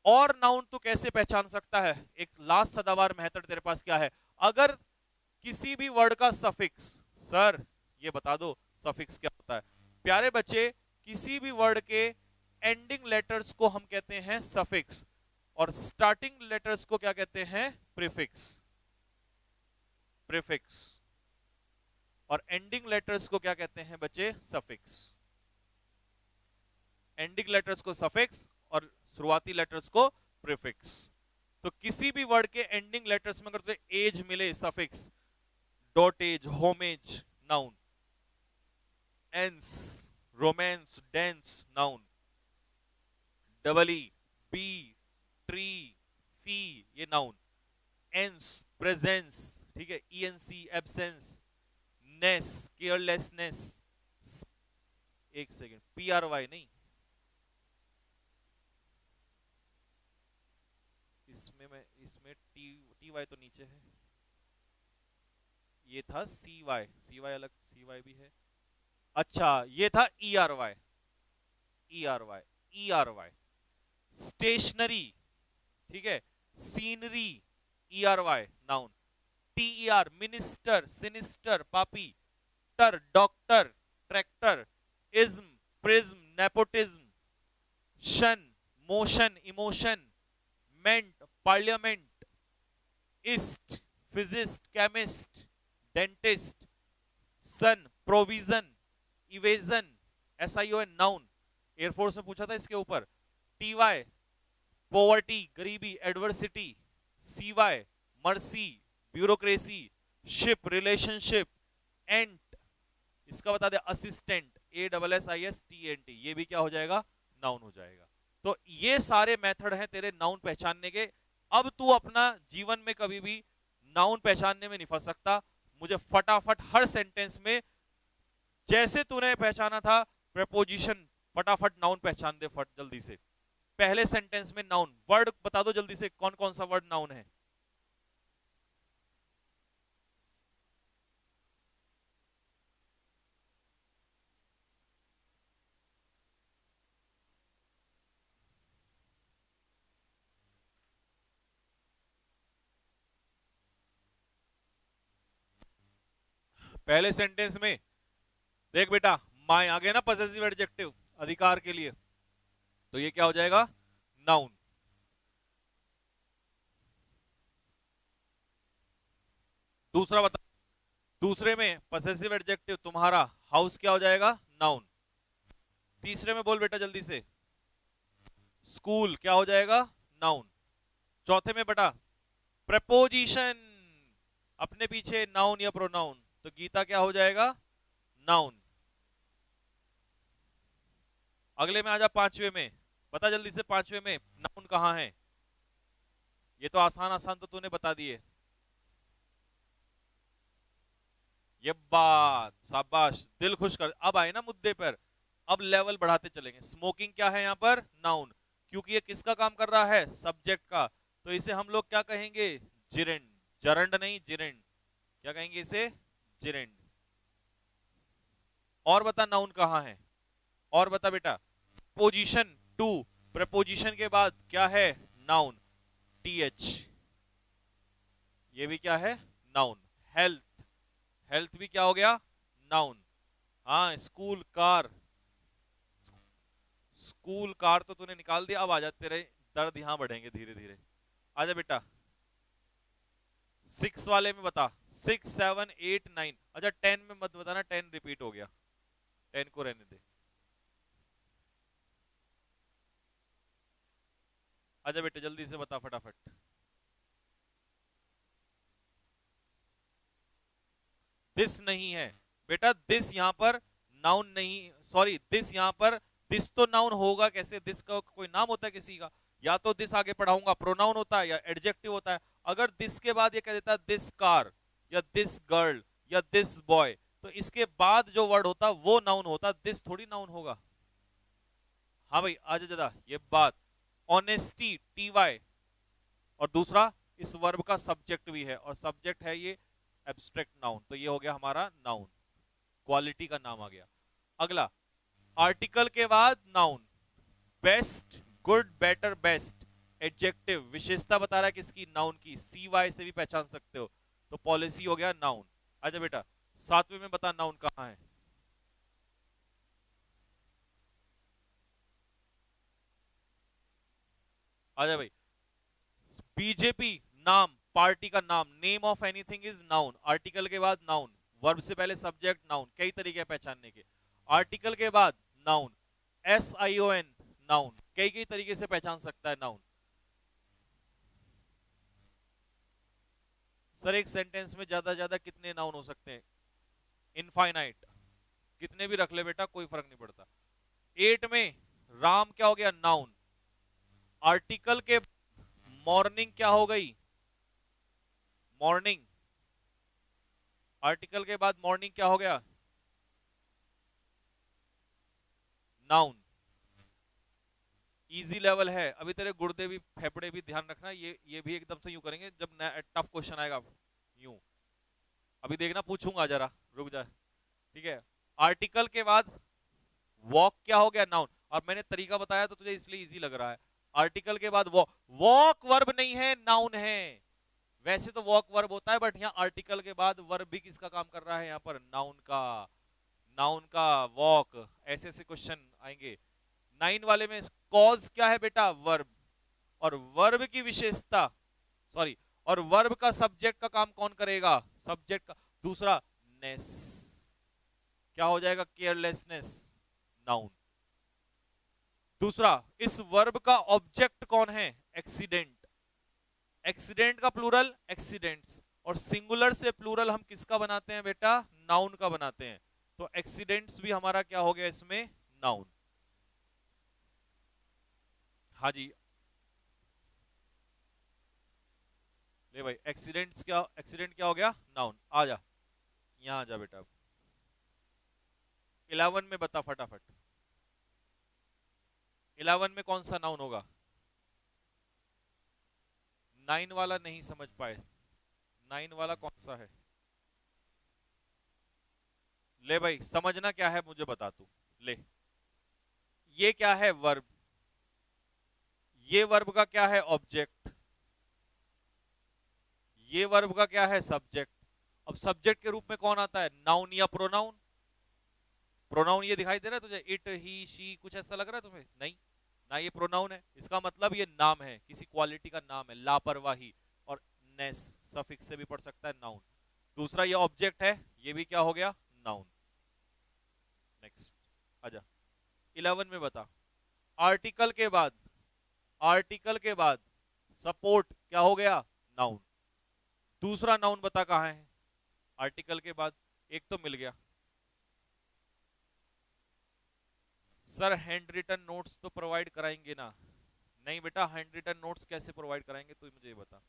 और नाउन तो कैसे पहचान सकता है? एक लास्ट सदाबहार मेथड तेरे पास क्या है? अगर किसी भी वर्ड का सफिक्स, सर ये बता दो सफिक्स क्या होता है? प्यारे बच्चे, किसी भी वर्ड के एंडिंग लेटर्स को हम कहते हैं सफिक्स, और स्टार्टिंग लेटर्स को क्या कहते हैं? प्रीफिक्स। प्रीफिक्स। और एंडिंग लेटर्स को क्या कहते हैं बच्चे? सफिक्स। एंडिंग लेटर्स को सफिक्स और शुरुआती लेटर्स को प्रीफिक्स। तो किसी भी वर्ड के एंडिंग लेटर्स में अगर तुझे एज मिले, suffix, dotage, homage, noun. Ance, romance, dense, noun. Double E, bee, tree, fee, ये नाउन। एंस, प्रेजेंस, ठीक है, ईएनसी, एब्सेंस, नेस, केयरलेसनेस, एक सेकेंड, पीआरवाई नहीं, इसमें टी वाई तो नीचे है, ये था सी वाई, सी वाई अलग, सी वाई भी है। अच्छा ये था E R Y, E R Y, E R Y. Stationery, ठीक है, scenery, E R Y, noun. T E R, minister, sinister, पापी। Ter, doctor, tractor. Ism, prism, nepotism. Tion, motion, emotion. Ment, parliament. Ist, physicist, chemist, dentist. Sion, provision, evasion, SION, noun. Air force में पूछा था इसके ऊपर। TY, poverty, गरीबी, adversity. CY, mercy, bureaucracy. Ship relationship, ant इसका बता दे assistant, ASSISTENT, ये भी क्या हो जाएगा, नाउन हो जाएगा। तो ये सारे मेथड हैं तेरे नाउन पहचानने के। अब तू अपना जीवन में कभी भी नाउन पहचानने में नहीं फंस सकता। मुझे फटाफट हर सेंटेंस में जैसे तूने पहचाना था प्रेपोजिशन, फटाफट नाउन पहचान दे फट जल्दी से। पहले सेंटेंस में नाउन वर्ड बता दो जल्दी से, कौन कौन सा वर्ड नाउन है। पहले सेंटेंस में देख बेटा, माय आ गया ना पॉसेसिव एडजेक्टिव अधिकार के लिए, तो ये क्या हो जाएगा, नाउन। दूसरा बता, दूसरे में पॉसेसिव एडजेक्टिव तुम्हारा हाउस क्या हो जाएगा, नाउन। तीसरे में बोल बेटा जल्दी से, स्कूल क्या हो जाएगा, नाउन। चौथे में बेटा प्रपोजिशन, अपने पीछे नाउन या प्रोनाउन, तो गीता क्या हो जाएगा, नाउन। अगले में आजा पांचवे में, बता जल्दी से पांचवे में नाउन कहां है। ये तो आसान आसान तो तूने बता दिए। ये बात, शाबाश, दिल खुश कर। अब आए ना मुद्दे पर, अब लेवल बढ़ाते चलेंगे। स्मोकिंग क्या है यहाँ पर, नाउन, क्योंकि ये किसका काम कर रहा है, सब्जेक्ट का, तो इसे हम लोग क्या कहेंगे, जिरेंड, जरंड नहीं जिरेंड, क्या कहेंगे इसे, जिरेंड। और बता नाउन कहां है, और बता बेटा। पोजीशन टू, प्रपोजिशन के बाद क्या है, नाउन, TH, ये भी क्या है, नाउन। हेल्थ, हेल्थ भी क्या हो गया, नाउन। हाँ, स्कूल कार, स्कूल कार तो तूने निकाल दिया। अब आजा, तेरे दर्द यहां बढ़ेंगे धीरे धीरे। आजा बेटा 6 वाले में बता, 6 7 8 9। अच्छा 10 में मत बताना, 10 रिपीट हो गया, 10 को रहने दे। आजा बेटा जल्दी से बता फटाफट। दिस नहीं है बेटा, दिस यहां पर नाउन नहीं, सॉरी दिस यहां पर, दिस तो नाउन होगा कैसे, दिस का कोई नाम होता है किसी का, या तो दिस आगे पढ़ाऊंगा प्रोनाउन होता है या एडजेक्टिव होता है। अगर दिस के बाद ये कह देता दिस कार या दिस गर्ल या दिस बॉय, तो इसके बाद जो वर्ड होता वो नाउन होता, दिस थोड़ी नाउन होगा। हाँ भाई आजा जरा, ये बात, ऑनेस्टी TY, और दूसरा इस वर्ब का सब्जेक्ट भी है, और सब्जेक्ट है ये एब्स्ट्रैक्ट नाउन, तो ये हो गया हमारा नाउन, क्वालिटी का नाम आ गया। अगला आर्टिकल के बाद noun, best good better best, adjective विशेषता बता रहा है किसकी, नाउन की, CY से भी पहचान सकते हो, तो पॉलिसी हो गया नाउन। आजा बेटा सातवें में बता नाउन कहां है। आजा भाई, बीजेपी नाम, पार्टी का नाम, name of anything is noun, article के बाद नाउन, वर्ब से पहले सब्जेक्ट नाउन, कई तरीके हैं पहचानने के। आर्टिकल के बाद नाउन, SION नाउन, कई कई तरीके से पहचान सकता है नाउन। सर एक सेंटेंस में ज्यादा ज्यादा कितने नाउन हो सकते हैं, इनफाइनाइट, कितने भी रख ले बेटा कोई फर्क नहीं पड़ता। 8 में राम क्या हो गया, नाउन। आर्टिकल के मॉर्निंग क्या हो गई, मॉर्निंग, आर्टिकल के बाद मॉर्निंग क्या हो गया, नाउन। इजी लेवल है, अभी तेरे गुर्दे भी फेफड़े भी ध्यान रखना, ये भी एकदम से यूं करेंगे जब टफ क्वेश्चन आएगा, यूं। अभी देखना पूछूंगा, जरा रुक जा, ठीक है। आर्टिकल के बाद वॉक क्या हो गया, नाउन, और मैंने तरीका बताया तो तुझे इसलिए इजी लग रहा है। आर्टिकल के बाद वॉक, वॉक वर्ब नहीं है नाउन है, वैसे तो वॉक वर्ब होता है, बट यहाँ आर्टिकल के बाद वर्ब भी किसका काम कर रहा है, यहाँ पर नाउन का, नाउन का वॉक। ऐसे ऐसे क्वेश्चन आएंगे। 9 वाले में कॉज क्या है बेटा, वर्ब, और वर्ब की विशेषता, सॉरी, और वर्ब का सब्जेक्ट का काम कौन करेगा, सब्जेक्ट का। दूसरा नेस, क्या हो जाएगा, केयरलेसनेस, नाउन। दूसरा इस वर्ब का ऑब्जेक्ट कौन है, एक्सीडेंट, एक्सीडेंट का प्लूरल एक्सीडेंट्स, और सिंगुलर से प्लूरल हम किसका बनाते हैं बेटा? नाउन का बनाते हैं। तो एक्सीडेंट्स भी हमारा क्या हो गया इसमें? नाउन। हाँ जी, ले भाई, एक्सीडेंट क्या हो गया? नाउन। आ जा, यहां आ जा बेटा। 11 में बता फटाफट, 11 में कौन सा नाउन होगा? 9 वाला नहीं समझ पाए, 9 वाला कौन सा है? ले भाई, समझना क्या है मुझे बता तू। ले, ये क्या है? वर्ब। ये वर्ब का क्या है? ऑब्जेक्ट। ये वर्ब का क्या है? सब्जेक्ट। अब सब्जेक्ट के रूप में कौन आता है? नाउन या प्रोनाउन? प्रोनाउन ये दिखाई दे रहा है तुझे? इट, ही, शी, कुछ ऐसा लग रहा है तुम्हें? नहीं ना, ये प्रोनाउन है। इसका मतलब ये नाम है, किसी क्वालिटी का नाम है। लापरवाही और नेस सफिक्स से भी पढ़ सकता है, नाउन। दूसरा ये ऑब्जेक्ट है, ये भी क्या हो गया? नाउन। नेक्स्ट आजा, 11 में बता। आर्टिकल के बाद, आर्टिकल के बाद सपोर्ट क्या हो गया? नाउन। दूसरा नाउन बता कहां है आर्टिकल के बाद? एक तो मिल गया। सर हैंड रिटन नोट्स तो प्रोवाइड कराएंगे ना? नहीं बेटा, हैंड रिटन नोट्स कैसे प्रोवाइड कराएंगे तू मुझे ये बता।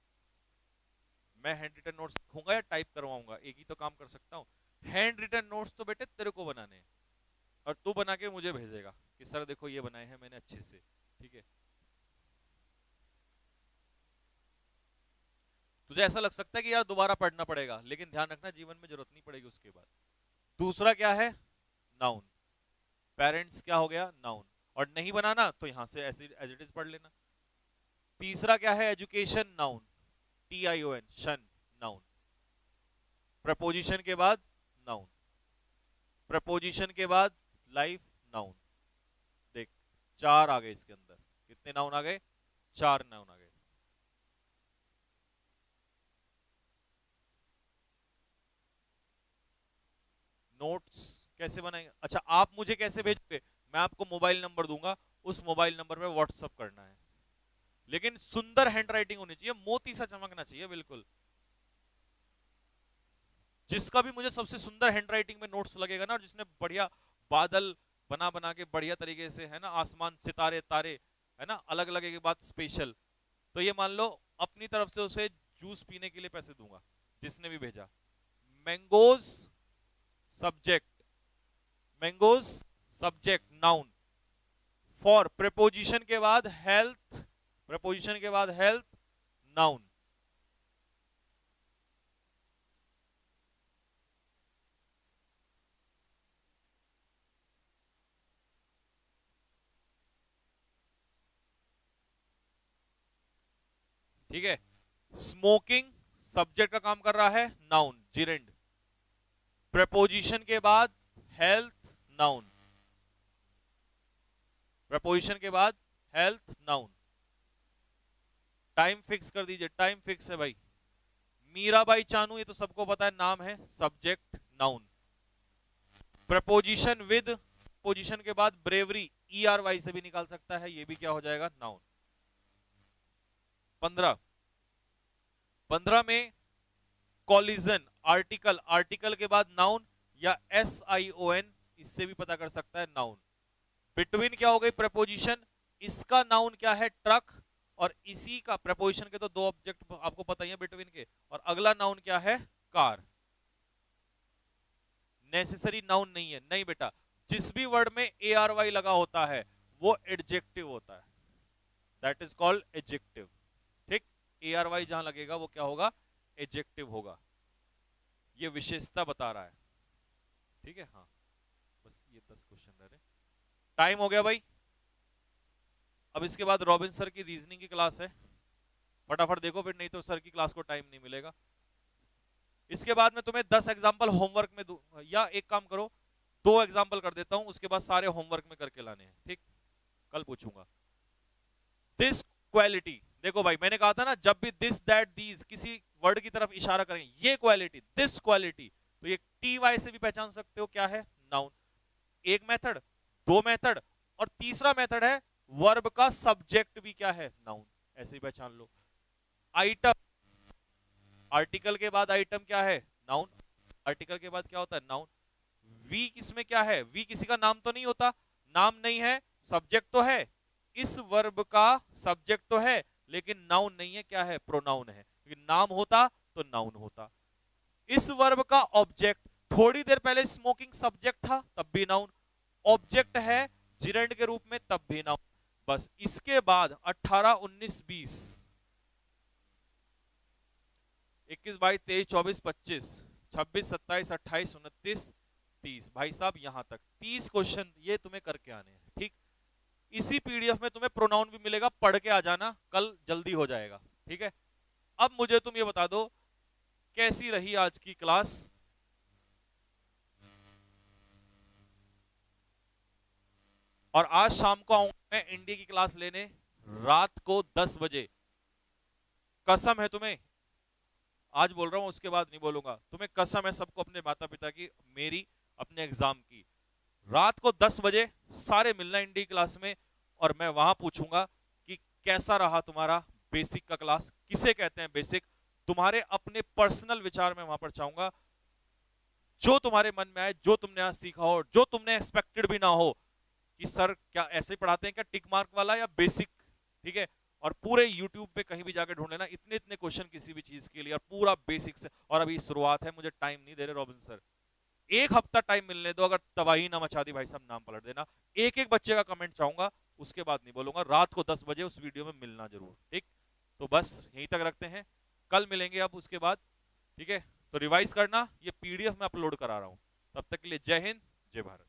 मैं हैंड रिटन नोट्स लिखूंगा या टाइप करवाऊंगा? एक ही तो काम कर सकता हूं। हैंड रिटन नोट्स तो बेटे तेरे को बनाने हैं, और तू बना के मुझे भेजेगा कि सर देखो ये बनाए हैं मैंने अच्छे से, ठीक है? तुझे ऐसा लग सकता है कि यार दोबारा पढ़ना पड़ेगा, लेकिन ध्यान रखना जीवन में जरूरत नहीं पड़ेगी उसके बाद। दूसरा क्या है? नाउन। पेरेंट्स क्या हो गया? नाउन। और नहीं बनाना तो यहां से ऐसे एज इट इज पढ़ लेना। तीसरा क्या है? Education, noun. TION, शन, नाउन। प्रपोजिशन के बाद नाउन। प्रपोजिशन के बाद लाइफ, नाउन। देख, 4 आ गए इसके अंदर। कितने नाउन आ गए? 4 नाउन आ गए। नोट्स कैसे बनाएंगे? अच्छा, आप मुझे कैसे भेजोगे? मैं आपको मोबाइल नंबर दूंगा, उस मोबाइल नंबर पे व्हाट्सअप करना है। लेकिन सुंदर हैंडराइटिंग होनी चाहिए, मोती सा चमकना चाहिए बिल्कुल। जिसका भी मुझे सबसे सुंदर हैंडराइटिंग में नोट्स लगेगा ना, और जिसने बढ़िया बादल बना बना के बढ़िया तरीके से, है ना, आसमान, सितारे, तारे, है ना, अलग अलग एक बात स्पेशल, तो ये मान लो अपनी तरफ से उसे जूस पीने के लिए पैसे दूंगा, जिसने भी भेजा। Mangoes subject, mangoes subject, noun. For, preposition के बाद हेल्थ, प्रेपोजिशन के बाद हेल्थ, नाउन। ठीक है? स्मोकिंग सब्जेक्ट का काम कर रहा है, नाउन, जिरेंड। प्रेपोजिशन के बाद हेल्थ, नाउन। प्रपोजिशन के बाद हेल्थ, नाउन। टाइम फिक्स कर दीजिए, टाइम फिक्स है भाई। मीराबाई चानू, ये तो सबको पता है, नाम है, subject, noun. Preposition with, position के बाद ब्रेवरी, ERY से भी निकाल सकता है, ये भी क्या हो जाएगा? नाउन। 15, 15 में कॉलिजन, आर्टिकल, आर्टिकल के बाद नाउन या SION, इससे भी पता कर सकता है, नाउन। बिटवीन क्या हो गई? प्रपोजिशन। इसका नाउन क्या है? ट्रक। और इसी का, प्रपोजिशन के तो 2 ऑब्जेक्ट आपको पता ही है बिटवीन के, और अगला नाउन क्या है? कार। नेसेसरी नाउन नहीं है, नहीं बेटा। जिस भी वर्ड में ARY लगा होता है वो एडजेक्टिव होता है, दैट इज कॉल्ड एडजेक्टिव। ठीक? ARY जहां लगेगा वो क्या होगा? एडजेक्टिव होगा। ये विशेषता बता रहा है, ठीक है? हाँ, बस ये 10 क्वेश्चन रह रहे। टाइम हो गया भाई। अब इसके बाद रॉबिन सर की रीजनिंग की क्लास है, फटाफट देखो, फिर नहीं तो सर की क्लास को टाइम नहीं मिलेगा। इसके बाद मैं तुम्हें 10 एग्जाम्पल होमवर्क में दूं, या एक काम करो, 2 एग्जाम्पल कर देता हूं, उसके बाद सारे होमवर्क में करके लाने हैं, ठीक? कल पूछूंगा। दिस क्वालिटी, देखो भाई मैंने कहा था ना, जब भी दिस दैट दीज किसी वर्ड की तरफ इशारा करेंगे, ये क्वालिटी, दिस क्वालिटी, तो ये TY से भी पहचान सकते हो क्या है? नाउन। एक मेथड, 2 मेथड, और तीसरा मेथड है वर्ब का सब्जेक्ट भी क्या है? नाउन। ऐसे ही पहचान लो। आइटम, आर्टिकल के बाद आइटम क्या है? नाउन। आर्टिकल के बाद क्या होता है? नाउन। वी किसमें क्या है? वी किसी का नाम तो नहीं होता, नाम नहीं है, सब्जेक्ट तो है, इस वर्ब का सब्जेक्ट तो है लेकिन नाउन नहीं है, क्या है? प्रोनाउन है। नाम होता तो नाउन होता। इस वर्ब का ऑब्जेक्ट, थोड़ी देर पहले स्मोकिंग सब्जेक्ट था तब भी नाउन, ऑब्जेक्ट है जिरेंड के रूप में तब भी नाउन। बस इसके बाद 18, 19, 20, 21, 22, 23, 24, 25, 26, 27, 28, 29, 30। भाई साहब यहां तक 30 क्वेश्चन ये तुम्हें करके आने हैं, ठीक। इसी पीडीएफ में तुम्हें प्रोनाउन भी मिलेगा, पढ़ के आ जाना, कल जल्दी हो जाएगा, ठीक है। अब मुझे तुम ये बता दो कैसी रही आज की क्लास। और आज शाम को आऊंगा मैं इंडिया की क्लास लेने, रात को 10 बजे। कसम है तुम्हें, आज बोल रहा हूं उसके बाद नहीं बोलूंगा, तुम्हें कसम है सबको, अपने माता पिता की, मेरी, अपने एग्जाम की। रात को 10 बजे सारे मिलना इंडी क्लास में, और मैं वहां पूछूंगा कि कैसा रहा तुम्हारा बेसिक का क्लास, किसे कहते हैं बेसिक। तुम्हारे अपने पर्सनल विचार में वहां पर चाहूंगा, जो तुम्हारे मन में आए, जो तुमने आज सीखा हो, जो तुमने एक्सपेक्टेड भी ना हो कि सर क्या ऐसे ही पढ़ाते हैं क्या, टिक मार्क वाला या बेसिक, ठीक है। और पूरे YouTube पे कहीं भी जाके ढूंढ लेना इतने इतने क्वेश्चन किसी भी चीज के लिए, और पूरा बेसिक से। और अभी शुरुआत है, मुझे टाइम नहीं दे रहे रॉबिन सर, एक हफ्ता टाइम मिलने दो, अगर तबाही ना मचा दी भाई साहब नाम पलट देना। एक एक बच्चे का कमेंट चाहूंगा, उसके बाद नहीं बोलूंगा। रात को 10 बजे उस वीडियो में मिलना जरूर, ठीक। तो बस यहीं तक रखते हैं, कल मिलेंगे अब उसके बाद, ठीक है। तो रिवाइज करना, ये पीडीएफ में अपलोड करा रहा हूं। तब तक के लिए जय हिंद, जय भारत।